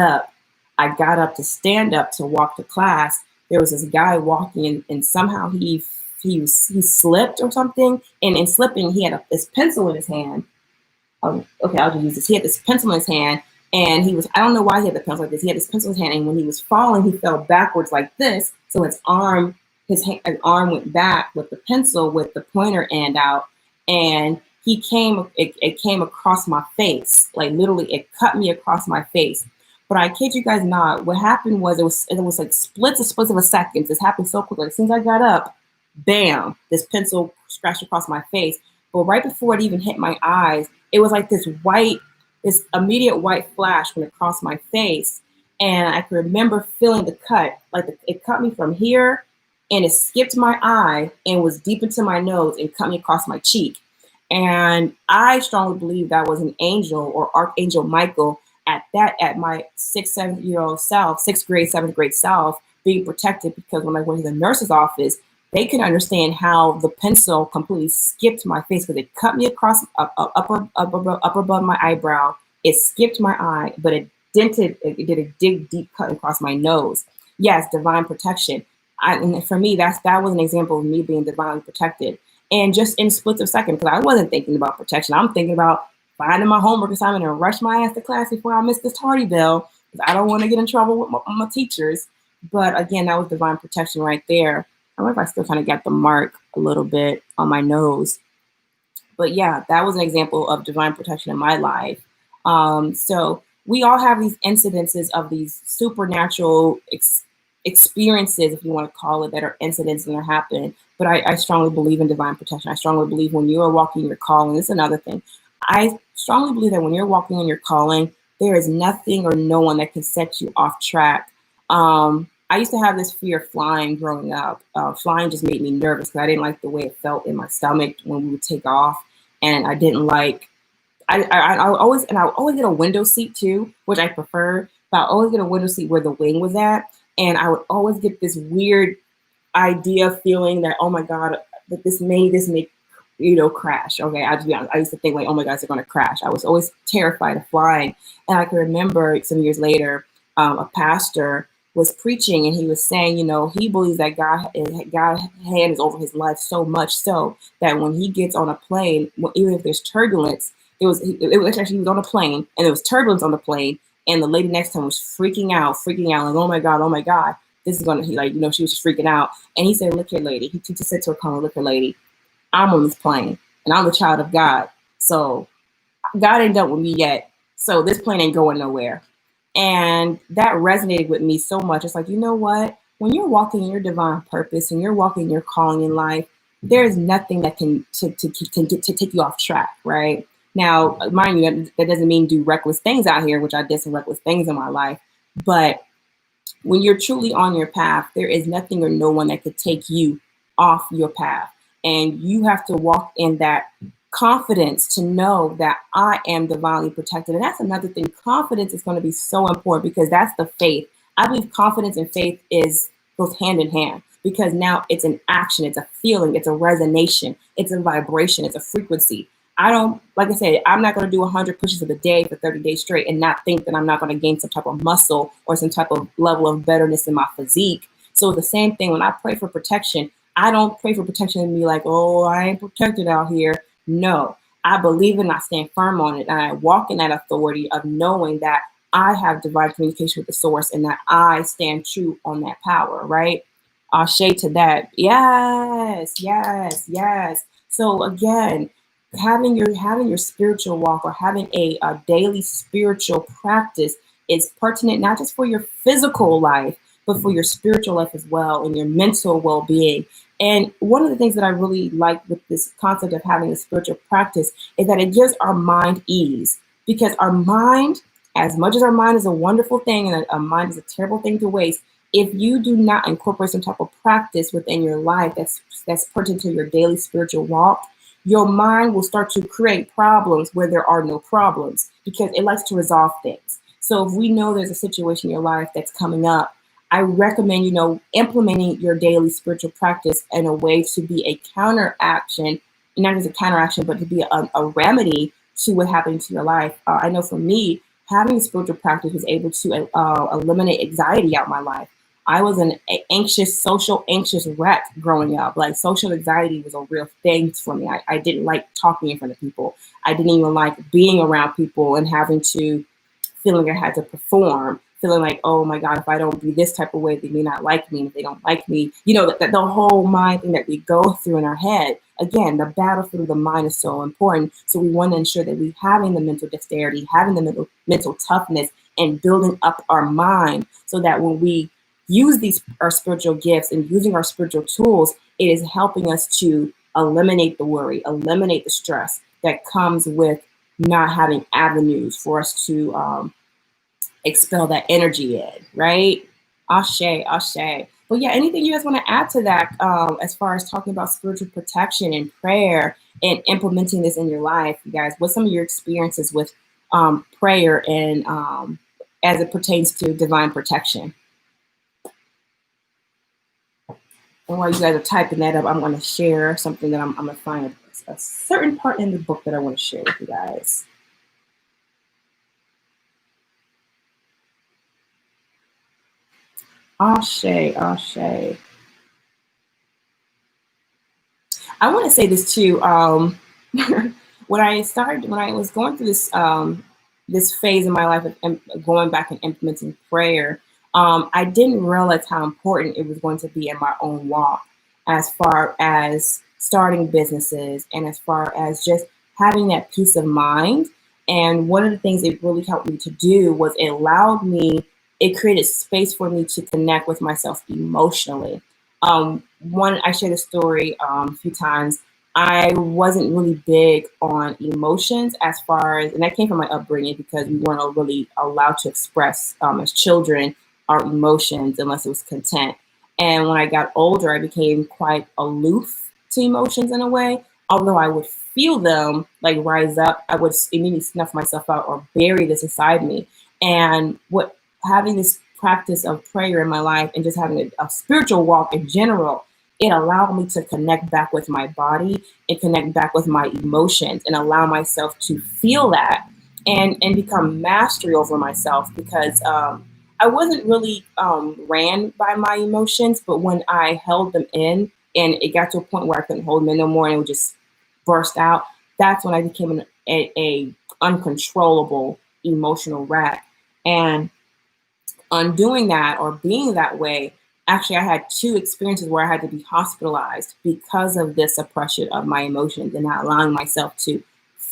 up to stand up to walk to class, there was this guy walking, and somehow he slipped or something. And in slipping, he had this pencil in his hand. Okay, I'll just use this. He had this pencil in his hand, and I don't know why he had the pencil like this. He had this pencil in his hand, and when he was falling, he fell backwards like this. So his arm went back with the pencil with the pointer end out, and it came across my face. Like literally, it cut me across my face. But I kid you guys not, what happened was it was like splits of a second. This happened so quickly. As soon as I got up, bam, this pencil scratched across my face. But right before it even hit my eyes, it was like this immediate white flash went across my face. And I can remember feeling the cut, it cut me from here, and it skipped my eye and was deep into my nose and cut me across my cheek. And I strongly believe that was an angel or Archangel Michael at my 6th grade, 7th grade self being protected, because when I went to the nurse's office, they could understand how the pencil completely skipped my face, because it cut me across up above my eyebrow. It skipped my eye, but it did a deep cut across my nose. Yes, divine protection. And for me, that was an example of me being divinely protected. And just in splits of seconds, because I wasn't thinking about protection. I'm thinking about finding my homework assignment and rush my ass to class before I miss this tardy bell, because I don't want to get in trouble with my teachers. But again, that was divine protection right there. I wonder if I still kind of got the mark a little bit on my nose. But yeah, that was an example of divine protection in my life. So we all have these incidences of these supernatural experiences, if you want to call it, that are incidents and they're happening. But I strongly believe in divine protection. I strongly believe when you are walking your calling, this is another thing. I strongly believe that when you're walking in your calling, there is nothing or no one that can set you off track. I used to have this fear of flying growing up. Flying just made me nervous because I didn't like the way it felt in my stomach when we would take off. And I didn't like, I always get a window seat too, which I prefer, but I always get a window seat where the wing was at. And I would always get this weird idea feeling that, oh my God, that this may crash. Okay, I'll just be honest. I used to think like, oh my God, they're going to crash. I was always terrified of flying. And I can remember some years later, a pastor was preaching, and he was saying, he believes that God's hand is over his life so much so that when he gets on a plane, even if there's turbulence, it was actually, he was on a plane and there was turbulence on the plane, and the lady next to him was freaking out, like, oh my God, this is going to, she was just freaking out. And he said, look here, lady. He just said to her, come on, look here, lady, I'm on this plane and I'm a child of God. So God ain't done with me yet. So this plane ain't going nowhere. And that resonated with me so much. It's like, you know what? When you're walking in your divine purpose and you're walking your calling in life, there's nothing that can take you off track, right? Now, mind you, that doesn't mean do reckless things out here, which I did some reckless things in my life. But when you're truly on your path, there is nothing or no one that could take you off your path. And you have to walk in that confidence to know that I am divinely protected. And that's another thing. Confidence is going to be so important because that's the faith. I believe confidence and faith goes hand in hand because now it's an action, it's a feeling, it's a resonation, it's a vibration, it's a frequency. I don't, like I said, I'm not going to do 100 pushes of a day for 30 days straight and not think that I'm not going to gain some type of muscle or some type of level of betterness in my physique. So the same thing, when I pray for protection, I don't pray for protection and be like, oh, I ain't protected out here. No, I believe and I stand firm on it. And I walk in that authority of knowing that I have divine communication with the source and that I stand true on that power, right? I'll shade to that. Yes, yes, yes. So again, having your spiritual walk or having a daily spiritual practice is pertinent not just for your physical life, but for your spiritual life as well and your mental well-being. And one of the things that I really like with this concept of having a spiritual practice is that it gives our mind ease, because our mind, as much as our mind is a wonderful thing and a mind is a terrible thing to waste, if you do not incorporate some type of practice within your life that's pertinent to your daily spiritual walk, your mind will start to create problems where there are no problems because it likes to resolve things. So if we know there's a situation in your life that's coming up, I recommend, implementing your daily spiritual practice in a way to be a counteraction, not as a counteraction, but to be a remedy to what happened to your life. I know for me, having spiritual practice was able to eliminate anxiety out of my life. I was an social anxious wreck growing up. Like social anxiety was a real thing for me. I didn't like talking in front of people. I didn't even like being around people and having to feeling I had to perform, feeling like, oh my God, if I don't be this type of way, they may not like me. And if they don't like me, that the whole mind thing that we go through in our head. Again, the battlefield of the mind is so important. So we want to ensure that we're having the mental dexterity, having the mental toughness, and building up our mind so that when we use our spiritual gifts and using our spiritual tools, it is helping us to eliminate the worry, eliminate the stress that comes with not having avenues for us to expel that energy in, right? Ashe, ashe. But yeah, anything you guys want to add to that as far as talking about spiritual protection and prayer and implementing this in your life, you guys? What's some of your experiences with prayer and as it pertains to divine protection? And while you guys are typing that up, I'm going to share something that I'm going to find a certain part in the book that I want to share with you guys. Ashe, ashe. I want to say this too. When I was going through this phase in my life of going back and implementing prayer, I didn't realize how important it was going to be in my own walk, as far as starting businesses and as far as just having that peace of mind. And one of the things it really helped me to do was it created space for me to connect with myself emotionally. I shared a story a few times. I wasn't really big on emotions as far as, and that came from my upbringing because we weren't really allowed to express as children our emotions unless it was content. And when I got older, I became quite aloof to emotions in a way. Although I would feel them like rise up, I would immediately snuff myself out or bury this inside me. And having this practice of prayer in my life and just having a spiritual walk in general, it allowed me to connect back with my body and connect back with my emotions and allow myself to feel that and become mastery over myself, because I wasn't really ran by my emotions, but when I held them in and it got to a point where I couldn't hold them in no more and it would just burst out, that's when I became a uncontrollable emotional wreck. And undoing that or being that way, actually, I had 2 experiences where I had to be hospitalized because of this suppression of my emotions and not allowing myself to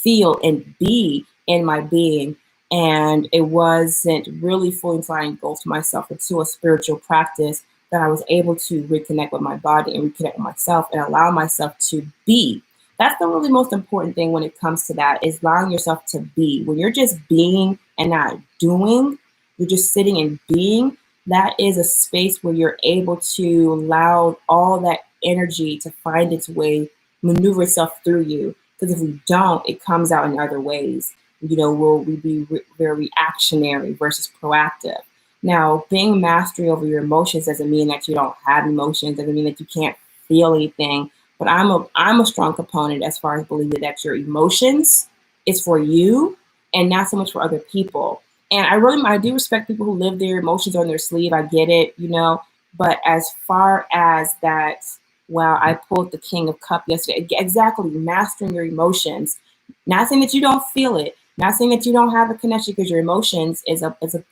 feel and be in my being. And it wasn't really fully until I engulfed myself into a spiritual practice that I was able to reconnect with my body and reconnect with myself and allow myself to be. That's the really most important thing when it comes to that, is allowing yourself to be. When you're just being and not doing, you're just sitting and being, that is a space where you're able to allow all that energy to find its way, maneuver itself through you. Because if we don't, it comes out in other ways. Will we be very reactionary versus proactive? Now, being mastery over your emotions doesn't mean that you don't have emotions, doesn't mean that you can't feel anything. But I'm a strong proponent as far as believing that your emotions is for you and not so much for other people. And I do respect people who live their emotions on their sleeve. I get it, But as far as that, wow, I pulled the King of Cups yesterday. Exactly, mastering your emotions. Not saying that you don't feel it. Not saying that you don't have a connection, because your emotions is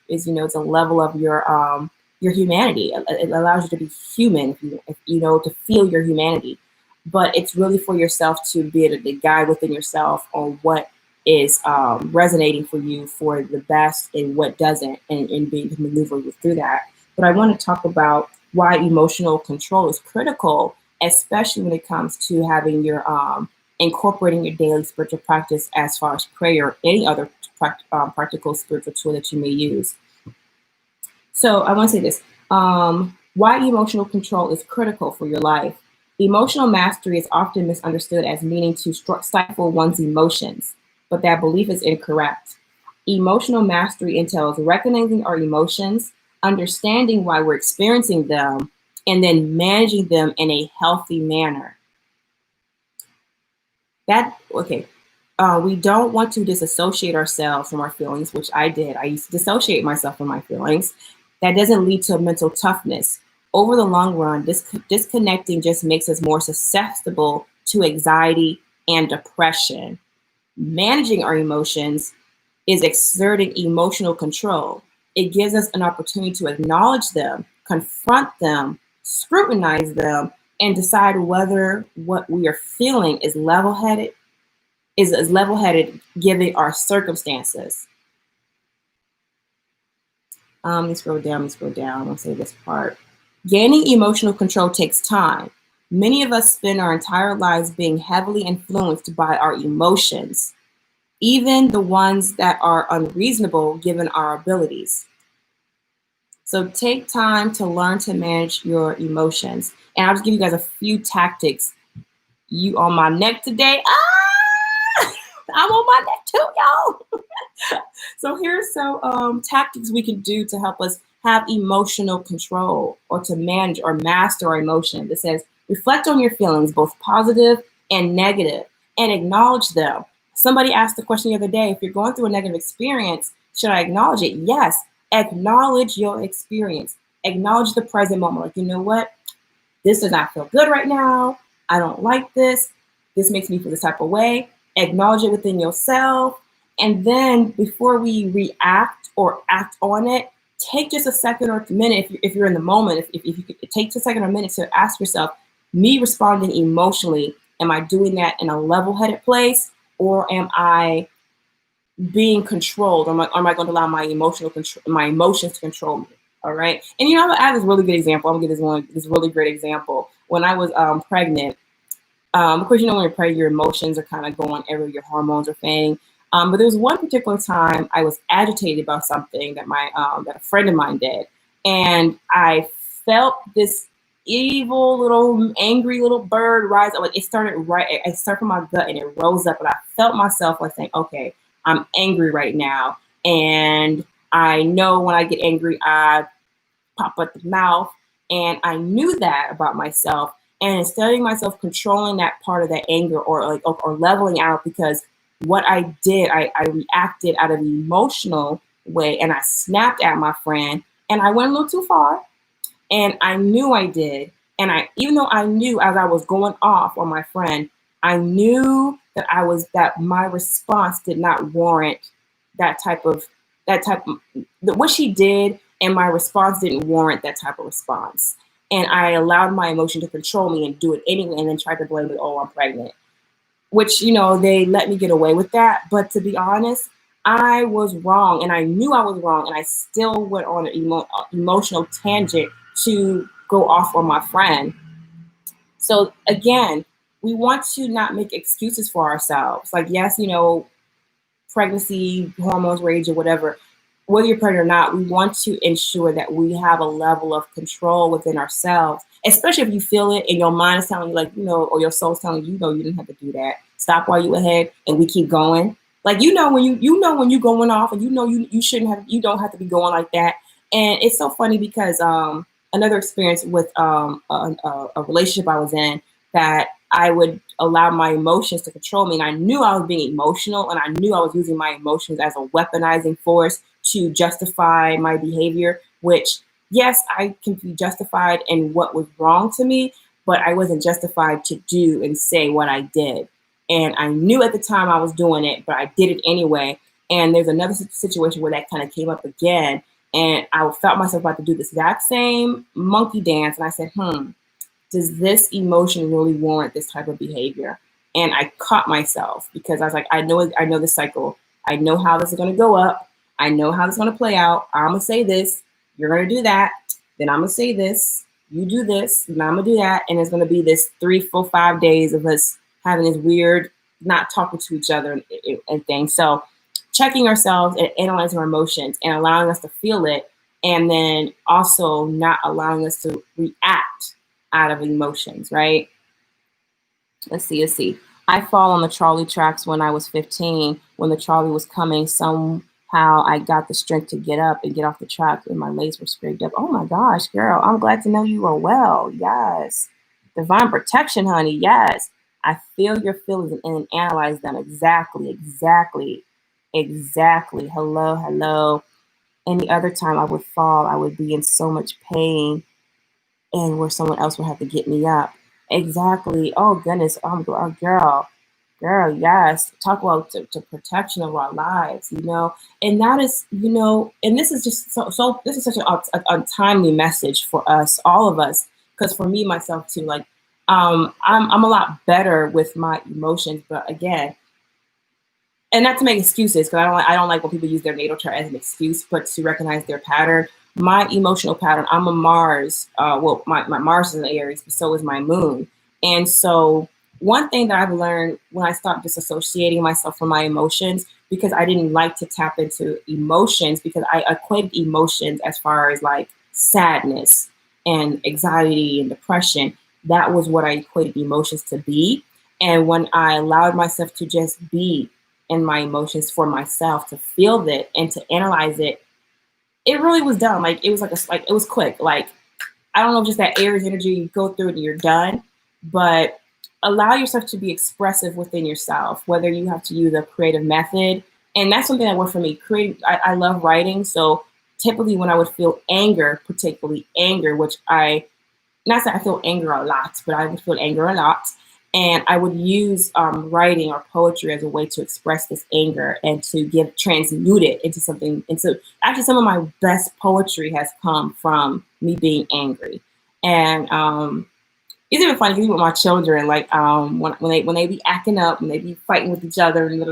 it's a level of your humanity. It allows you to be human, to feel your humanity. But it's really for yourself to be able to guide within yourself on what is resonating for you for the best and what doesn't, and being to maneuver through that. But I want to talk about why emotional control is critical, especially when it comes to having your incorporating your daily spiritual practice as far as prayer or any other practical spiritual tool that you may use. So I want to say this. Why emotional control is critical for your life. Emotional mastery is often misunderstood as meaning to stifle one's emotions, but that belief is incorrect. Emotional mastery entails recognizing our emotions, understanding why we're experiencing them, and then managing them in a healthy manner. We don't want to disassociate ourselves from our feelings, which I did. I used to dissociate myself from my feelings. That doesn't lead to mental toughness. Over the long run, disconnecting just makes us more susceptible to anxiety and depression. Managing our emotions is exerting emotional control. It gives us an opportunity to acknowledge them, confront them, scrutinize them, and decide whether what we are feeling is level-headed given our circumstances. Let me scroll down. I'm gonna say this part. Gaining emotional control takes time. Many of us spend our entire lives being heavily influenced by our emotions, even the ones that are unreasonable given our abilities. So take time to learn to manage your emotions. And I'll just give you guys a few tactics. You on my neck today? I'm on my neck too, y'all. So here's some tactics we can do to help us have emotional control, or to manage or master our emotions. It says, reflect on your feelings, both positive and negative, and acknowledge them. Somebody asked the question the other day, if you're going through a negative experience, should I acknowledge it? Yes, acknowledge your experience. Acknowledge the present moment. Like, you know what? This does not feel good right now. I don't like this. This makes me feel this type of way. Acknowledge it within yourself. And then before we react or act on it, take just a second or a minute, if you're in the moment, if you could take just a second or a minute to ask yourself, me responding emotionally, am I doing that in a level-headed place, or am I being controlled? Or am I going to allow my emotions to control me? All right. And I have this really good example. I'm going to give this really great example. When I was pregnant, of course, when you're pregnant, your emotions are kind of going everywhere, your hormones are fading. But there was one particular time I was agitated about something that that a friend of mine did. And I felt this evil little angry little bird rise up. It started from my gut and it rose up, and I felt myself like saying, okay, I'm angry right now. And I know when I get angry, I pop at the mouth. And I knew that about myself. And instead of myself controlling that part of that anger, or leveling out, because what I did, I reacted out of an emotional way, and I snapped at my friend, and I went a little too far, and I knew I did. And even though I knew as I was going off on my friend, I knew that my response did not warrant what she did, and my response didn't warrant that type of response. And I allowed my emotion to control me and do it anyway, and then tried to blame it, oh, I'm pregnant. which, you know, they let me get away with that. But to be honest, I was wrong, and I knew I was wrong, and I still went on an emotional tangent to go off on my friend. So again, we want to not make excuses for ourselves. Like, yes, you know, pregnancy, hormones, rage, or whatever, whether you're pregnant or not, we want to ensure that we have a level of control within ourselves, especially if you feel it and your mind is telling you, like, you know, or your soul's telling you, you know, you didn't have to do that. Stop while you ahead, and we keep going. Like, you know, when you're going off, and you know you shouldn't have, you don't have to be going like that. And it's so funny because another experience with a relationship I was in, that I would allow my emotions to control me. And I knew I was being emotional, and I knew I was using my emotions as a weaponizing force to justify my behavior, which, yes, I can be justified in what was wrong to me, but I wasn't justified to do and say what I did. And I knew at the time I was doing it, but I did it anyway. And there's another situation where that kind of came up again. And I felt myself about to do this exact same monkey dance. And I said, does this emotion really warrant this type of behavior? And I caught myself, because I was like, I know the cycle. I know how this is going to go up. I know how this is going to play out. I'm going to say this. You're going to do that. Then I'm going to say this. You do this. And I'm going to do that. And it's going to be this 3, 4, 5 days of us having this weird, not talking to each other and things. So checking ourselves and analyzing our emotions and allowing us to feel it. And then also not allowing us to react out of emotions, right? Let's see. I fall on the trolley tracks when I was 15. When the trolley was coming, somehow I got the strength to get up and get off the track, and my legs were scraped up. Oh my gosh, girl, I'm glad to know you are well. Yes. Divine protection, honey. Yes. I feel your feelings and analyze them. Exactly. Hello. Any other time I would fall, I would be in so much pain, and where someone else would have to get me up. Exactly. Oh goodness. Girl, yes. Talk about the protection of our lives, you know. And that is, you know, and this is just so. This is such a timely message for us, all of us, because for me myself too. Like, I'm a lot better with my emotions, but again, and not to make excuses, because I don't like when people use their natal chart as an excuse, but to recognize their pattern. My emotional pattern, I'm a Mars. Well, my Mars is in Aries, but so is my moon. And so one thing that I've learned when I stopped disassociating myself from my emotions, because I didn't like to tap into emotions, because I equated emotions as far as like sadness and anxiety and depression. That was what I equated emotions to be. And when I allowed myself to just be in my emotions for myself, to feel that and to analyze it, it really was done. Like, it was like it was quick. Like, I don't know, just that Aries energy, you go through it and you're done. But allow yourself to be expressive within yourself, whether you have to use a creative method. And that's something that worked for me. I love writing. So typically when I would feel anger, particularly anger, which not that I feel anger a lot, but I would feel anger a lot. And I would use writing or poetry as a way to express this anger and to transmute it into something. And so actually some of my best poetry has come from me being angry. And it's even funny, even with my children, like when they be acting up, when they be fighting with each other and be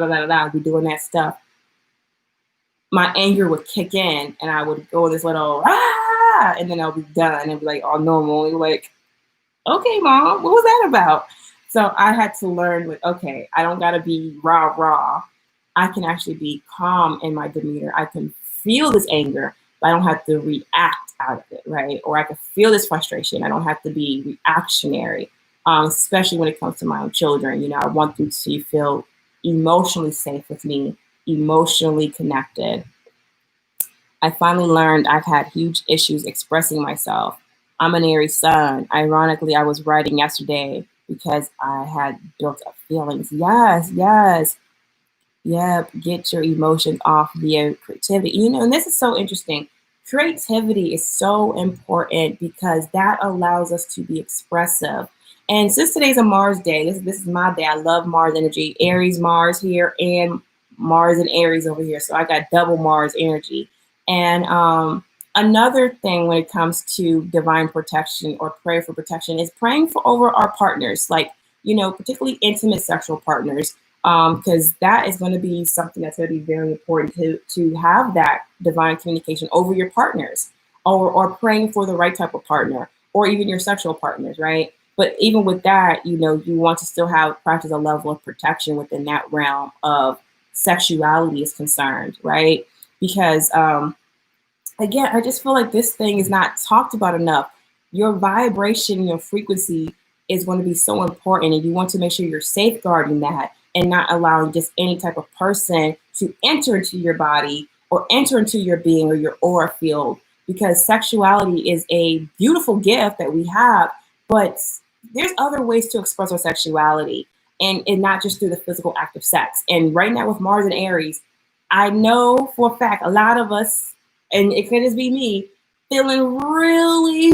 doing that stuff, my anger would kick in and I would go this little, and then I'll be done and be like all normal. And like, okay, mom, what was that about? So I had to learn, like, okay, I don't gotta be rah. I can actually be calm in my demeanor. I can feel this anger, but I don't have to react out of it, right? Or I can feel this frustration. I don't have to be reactionary, especially when it comes to my own children. You know, I want them to feel emotionally safe with me, emotionally connected. I finally learned I've had huge issues expressing myself. I'm an Aries sun. Ironically, I was writing yesterday because I had built up feelings. Yes. Yep, get your emotions off via creativity. You know, and this is so interesting. Creativity is so important because that allows us to be expressive. And since today's a Mars day, this is my day. I love Mars energy. Aries, Mars here, and Mars and Aries over here. So I got double Mars energy. And another thing when it comes to divine protection or prayer for protection is praying for over our partners. Like, particularly intimate sexual partners, because that is going to be something that's going to be very important to have that divine communication over your partners, or praying for the right type of partner, or even your sexual partners, right? But even with that, you want to still practice a level of protection within that realm of sexuality is concerned, right? Because again, I just feel like this thing is not talked about enough. Your vibration, your frequency is going to be so important, and you want to make sure you're safeguarding that and not allowing just any type of person to enter into your body or enter into your being or your aura field, because sexuality is a beautiful gift that we have, but there's other ways to express our sexuality, and not just through the physical act of sex. And right now with Mars and Aries, I know for a fact a lot of us, and it could just be me, feeling really,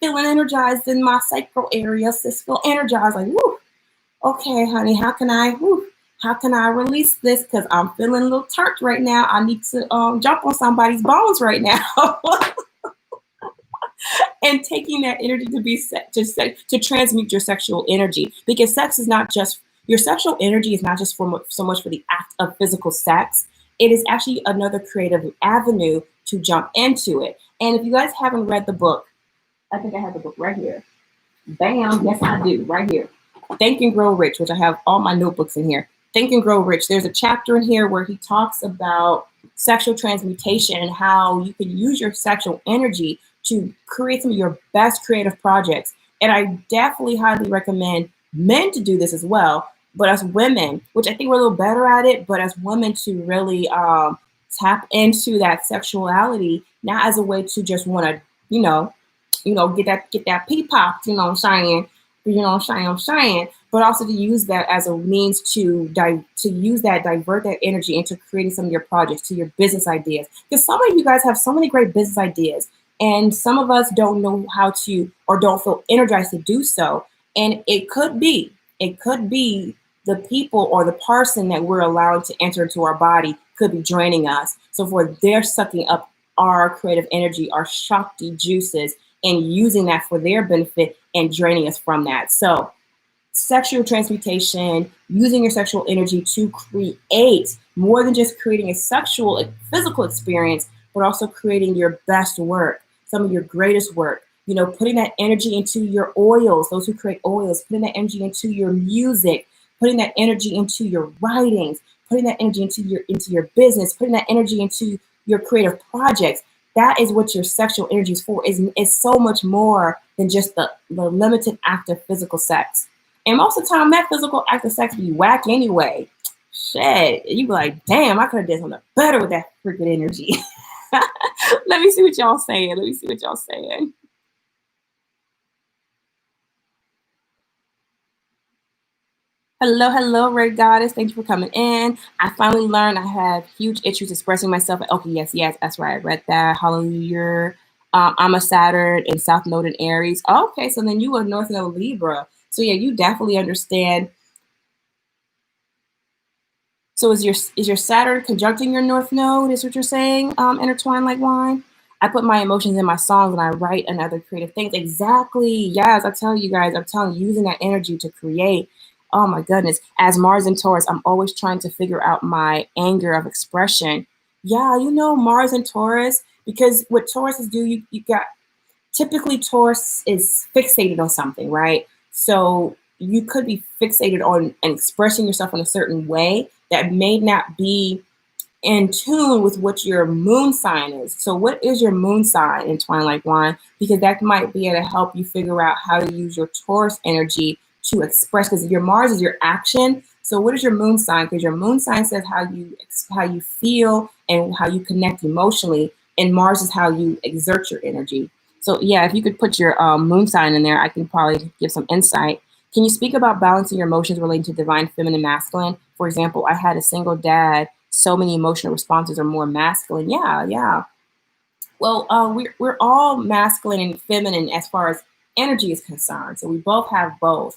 feeling energized in my sacral area, just feel energized, like, woo, okay, honey, how can I release this? Because I'm feeling a little tart right now. I need to jump on somebody's bones right now. And taking that energy to be to transmute your sexual energy, because sex is not just, your sexual energy is not just so much for the act of physical sex. It is actually another creative avenue to jump into it. And if you guys haven't read the book, I think I have the book right here. Bam, yes I do, right here. Think and Grow Rich, which I have all my notebooks in here. Think and Grow Rich. There's a chapter in here where he talks about sexual transmutation and how you can use your sexual energy to create some of your best creative projects. And I definitely highly recommend men to do this as well. But as women, which I think we're a little better at it, but as women to really tap into that sexuality, not as a way to just want to, get that pee popped, but also to use that as a means to divert that energy into creating some of your projects, to your business ideas. Because some of you guys have so many great business ideas, and some of us don't know how to, or don't feel energized to do so. And it could be the people or the person that we're allowing to enter into our body could be draining us. So for they're sucking up our creative energy, our Shakti juices, and using that for their benefit and draining us from that. So sexual transmutation, using your sexual energy to create more than just creating a physical experience, but also creating your best work, some of your greatest work. Putting that energy into your oils, those who create oils, putting that energy into your music, putting that energy into your writings, putting that energy into your business, putting that energy into your creative projects. That is what your sexual energy is for. Is so much more than just the limited act of physical sex. And most of the time, that physical act of sex be whack anyway. Shit, you be like, damn, I could have done something better with that freaking energy. Let me see what y'all saying. Hello, Red Goddess. Thank you for coming in. I finally learned I have huge issues expressing myself. Okay, yes, that's right. I read that. Hallelujah. I'm a Saturn in South Node in Aries. Okay, so then you are North Node Libra. So yeah, you definitely understand. So is your Saturn conjuncting your North Node? Is what you're saying? Intertwined like wine. I put my emotions in my songs and I write and other creative things. Exactly. Yes, I tell you guys. I'm telling you, using that energy to create. Oh my goodness. As Mars and Taurus, I'm always trying to figure out my anger of expression. Yeah, Mars and Taurus, because what Tauruses do, you got, typically Taurus is fixated on something, right? So you could be fixated on and expressing yourself in a certain way that may not be in tune with what your moon sign is. So what is your moon sign in Twine Like Wine? Because that might be able to help you figure out how to use your Taurus energy to express, because your Mars is your action. So what is your moon sign? Because your moon sign says how you feel and how you connect emotionally, and Mars is how you exert your energy. So yeah, if you could put your moon sign in there, I can probably give some insight. Can you speak about balancing your emotions relating to divine feminine masculine? For example, I had a single dad. So many emotional responses are more masculine. Yeah. Well, we're all masculine and feminine as far as energy is concerned. So we both have both.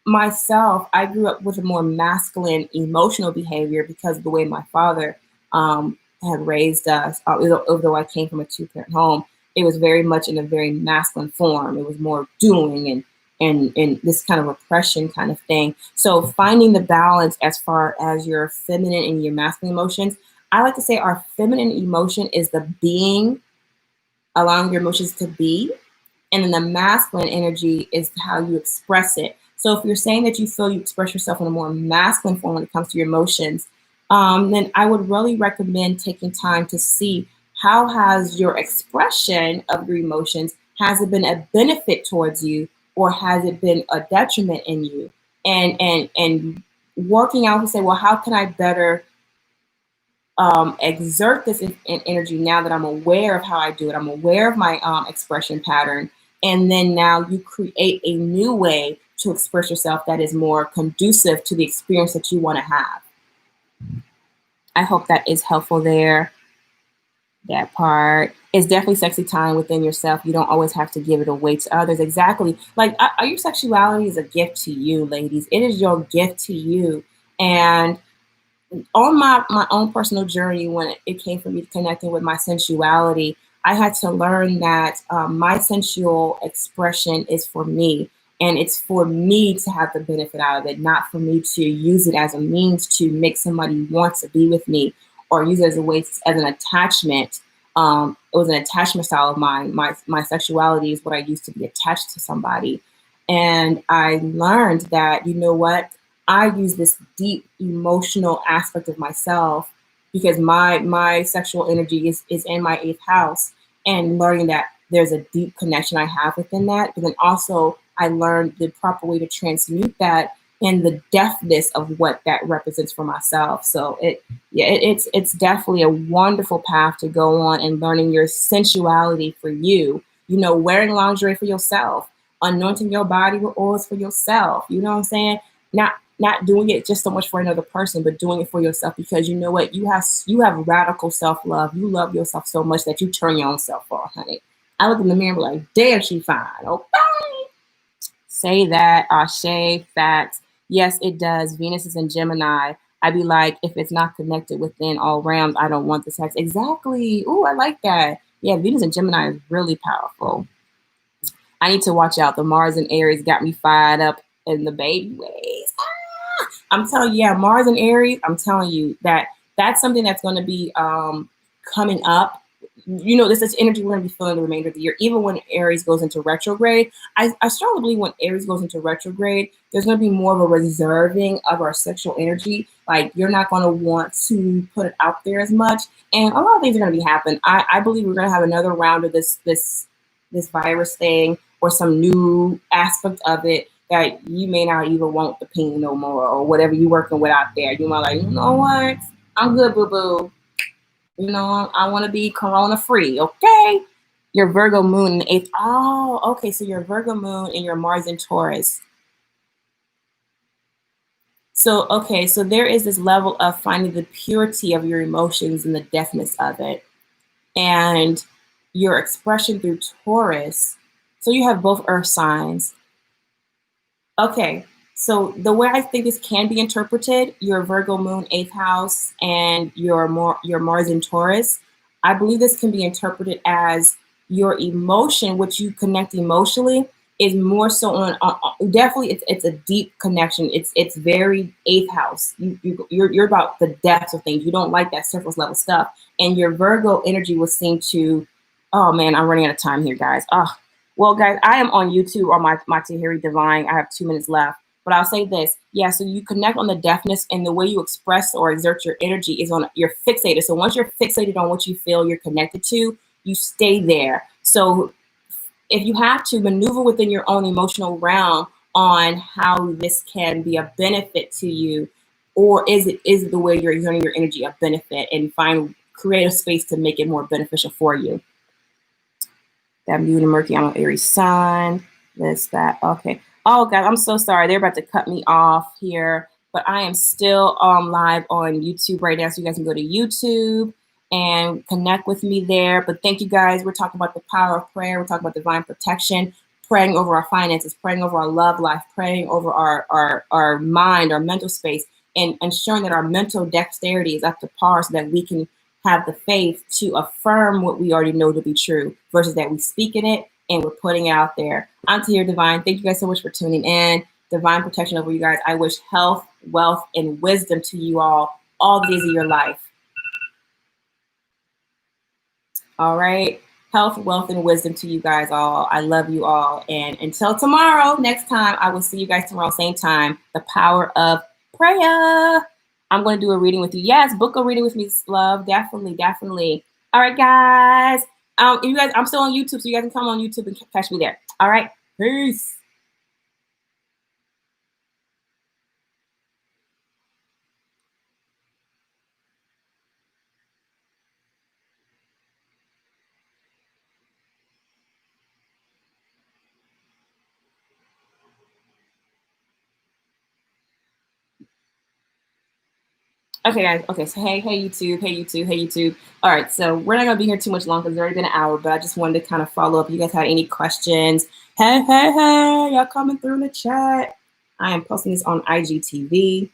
Myself, I grew up with a more masculine emotional behavior because of the way my father had raised us. Although I came from a two-parent home, it was very much in a very masculine form. It was more doing and and this kind of repression kind of thing. So finding the balance as far as your feminine and your masculine emotions. I like to say our feminine emotion is the being, allowing your emotions to be. And then the masculine energy is how you express it. So if you're saying that you feel you express yourself in a more masculine form when it comes to your emotions, then I would really recommend taking time to see how has your expression of your emotions, has it been a benefit towards you or has it been a detriment in you? And working out to say, well, how can I better exert this in energy now that I'm aware of how I do it? I'm aware of my expression pattern. And then now you create a new way to express yourself that is more conducive to the experience that you want to have. I hope that is helpful there. That part is definitely sexy time within yourself. You don't always have to give it away to others. Exactly. Like your sexuality is a gift to you, ladies. It is your gift to you. And on my own personal journey, when it came for me connecting with my sensuality, I had to learn that my sensual expression is for me. And it's for me to have the benefit out of it, not for me to use it as a means to make somebody want to be with me or use it as a way, as an attachment. It was an attachment style of mine. My sexuality is what I used to be attached to somebody. And I learned that, you know what? I use this deep emotional aspect of myself because my sexual energy is in my 8th house, and learning that there's a deep connection I have within that. But then also I learned the proper way to transmute that and the depthness of what that represents for myself. So it's definitely a wonderful path to go on, and learning your sensuality for you, you know, wearing lingerie for yourself, anointing your body with oils for yourself. You know what I'm saying? Not doing it just so much for another person, but doing it for yourself, because you know what? You have radical self-love. You love yourself so much that you turn your own self off, honey. I look in the mirror and be like, damn, she fine. Okay. Say that, Ashe, facts. Yes, it does. Venus is in Gemini. I'd be like, if it's not connected within all realms, I don't want the sex. Exactly. Ooh, I like that. Yeah, Venus in Gemini is really powerful. I need to watch out. The Mars and Aries got me fired up in the baby ways. I'm telling you, yeah, Mars and Aries, I'm telling you that's something that's going to be coming up. You know, this is energy we're going to be feeling the remainder of the year, even when Aries goes into retrograde. I strongly believe when Aries goes into retrograde, there's going to be more of a reserving of our sexual energy. Like, you're not going to want to put it out there as much. And a lot of things are going to be happening. I believe we're going to have another round of this virus thing, or some new aspect of it that you may not even want the pain no more, or whatever you're working with out there. You might like, you know what? I'm good, boo-boo. You know, I want to be corona free, okay? Your Virgo moon in the 8th. Oh, okay. So your Virgo moon and your Mars in Taurus. So, okay. So there is this level of finding the purity of your emotions and the depthness of it. And your expression through Taurus. So you have both earth signs. Okay, so the way I think this can be interpreted, your Virgo moon 8th house and your Mars in Taurus, I believe this can be interpreted as your emotion, which you connect emotionally, is more so on definitely it's a deep connection. It's very 8th house. You're about the depths of things. You don't like that surface level stuff. And your Virgo energy will seem to, oh man, I'm running out of time here, guys. Oh, well, guys, I am on YouTube on my Tahiri Divine. I have 2 minutes left. But I'll say this. Yeah, so you connect on the deafness, and the way you express or exert your energy is on, you're fixated. So once you're fixated on what you feel you're connected to, you stay there. So if you have to maneuver within your own emotional realm on how this can be a benefit to you, or is it the way you're exerting your energy a benefit, and create a space to make it more beneficial for you. That Moon and Mercury, I'm an Aries sign. This, that, okay. Oh, God, I'm so sorry. They're about to cut me off here. But I am still live on YouTube right now. So you guys can go to YouTube and connect with me there. But thank you, guys. We're talking about the power of prayer. We're talking about divine protection, praying over our finances, praying over our love life, praying over our mind, our mental space, and ensuring that our mental dexterity is up to par so that we can have the faith to affirm what we already know to be true, versus that we speak in it and we're putting it out there. I'm Tahir Divine. Thank you guys so much for tuning in. Divine protection over you guys. I wish health, wealth, and wisdom to you all the days of your life. All right. Health, wealth, and wisdom to you guys all. I love you all. And until tomorrow, next time, I will see you guys tomorrow, same time. The power of prayer. I'm going to do a reading with you. Yes, book a reading with me, love. Definitely, definitely. All right, guys. You guys, I'm still on YouTube, so you guys can come on YouTube and catch me there. All right. Peace. Okay, guys. Okay, so hey YouTube, hey YouTube, hey YouTube. All right, so we're not gonna be here too much longer. It's already been an hour, but I just wanted to kind of follow up. If you guys had any questions? Hey, y'all coming through in the chat. I am posting this on IGTV.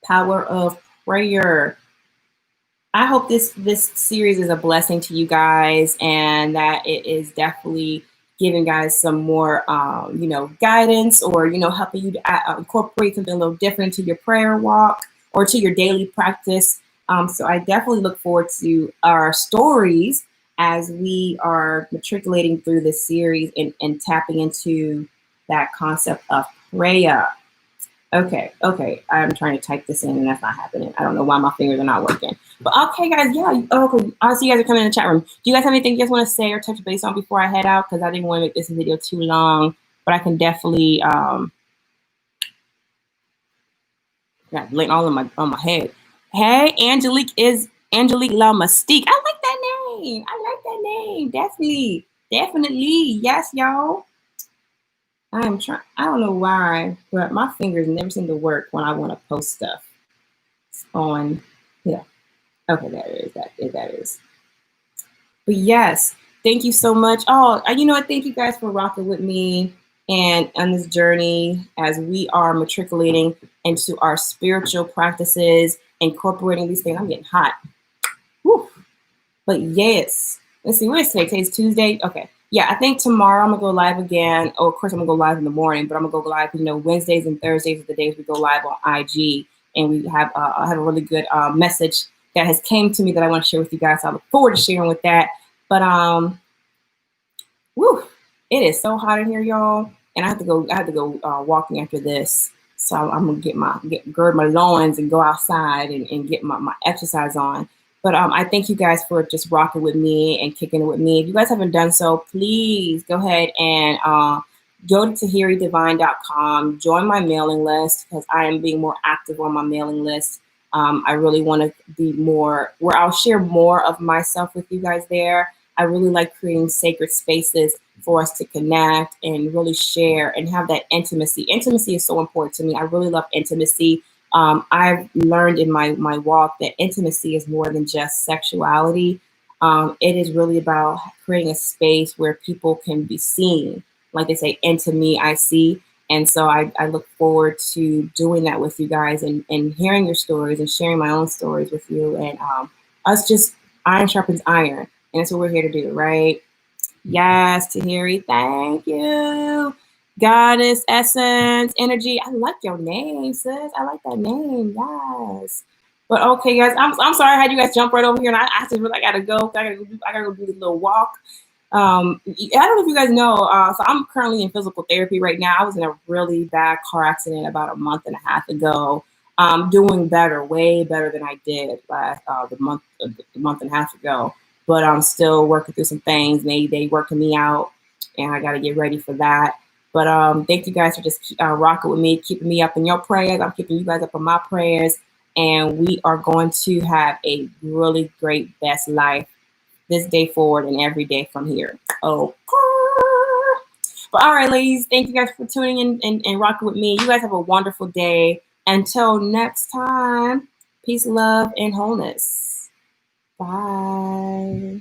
Power of prayer. I hope this series is a blessing to you guys, and that it is definitely giving guys some more, guidance, or helping you to incorporate something a little different to your prayer walk or to your daily practice. So I definitely look forward to our stories as we are matriculating through this series and tapping into that concept of prayer. Okay. I'm trying to type this in and that's not happening. I don't know why my fingers are not working. But okay, guys, yeah. Okay, I see you guys are coming in the chat room. Do you guys have anything you guys want to say or touch base on before I head out? Because I didn't want to make this video too long, but I can definitely got blank all on my head. Hey, Angelique La Mystique. I like that name. Definitely. Yes, y'all. I'm trying. I don't know why, but my fingers never seem to work when I want to post stuff on. Yeah. Okay, that is. But yes, thank you so much. Oh, you know what? Thank you guys for rocking with me and on this journey as we are matriculating into our spiritual practices, incorporating these things. I'm getting hot. Whew. But yes, let's see. Where's today? Today's Tuesday. Okay. Yeah, I think tomorrow I'm gonna go live again. Oh, of course I'm gonna go live in the morning, but I'm gonna go live. Wednesdays and Thursdays are the days we go live on IG, and we have I have a really good message that has came to me that I want to share with you guys. So I look forward to sharing with that. But it is so hot in here, y'all, and I have to go walking after this. So I'm gonna gird my loins and go outside and get my exercise on. But I thank you guys for just rocking with me and kicking it with me. If you guys haven't done so, please go ahead and go to tahiridivine.com, join my mailing list, because I am being more active on my mailing list. I really want to be more, where I'll share more of myself with you guys there. I really like creating sacred spaces for us to connect and really share and have that intimacy. Intimacy is so important to me. I really love intimacy. I've learned in my walk that intimacy is more than just sexuality. It is really about creating a space where people can be seen. Like they say, into me, I see. And so I look forward to doing that with you guys and hearing your stories and sharing my own stories with you. And us just iron sharpens iron. And that's what we're here to do, right? Yes, Tahiri, thank you. Goddess, Essence, Energy. I like your name, sis. I like that name. Yes. But okay, guys, I'm sorry I had you guys jump right over here, and I just really gotta go. I gotta go do this little walk. I don't know if you guys know. So I'm currently in physical therapy right now. I was in a really bad car accident about a month and a half ago. Doing better, way better than I did last the month and a half ago. But I'm still working through some things. They working me out, and I got to get ready for that. But thank you guys for just rocking with me, keeping me up in your prayers. I'm keeping you guys up in my prayers, and we are going to have a really great best life this day forward and every day from here. Okay. But all right, ladies, thank you guys for tuning in and rocking with me. You guys have a wonderful day. Until next time, peace, love, and wholeness. Bye.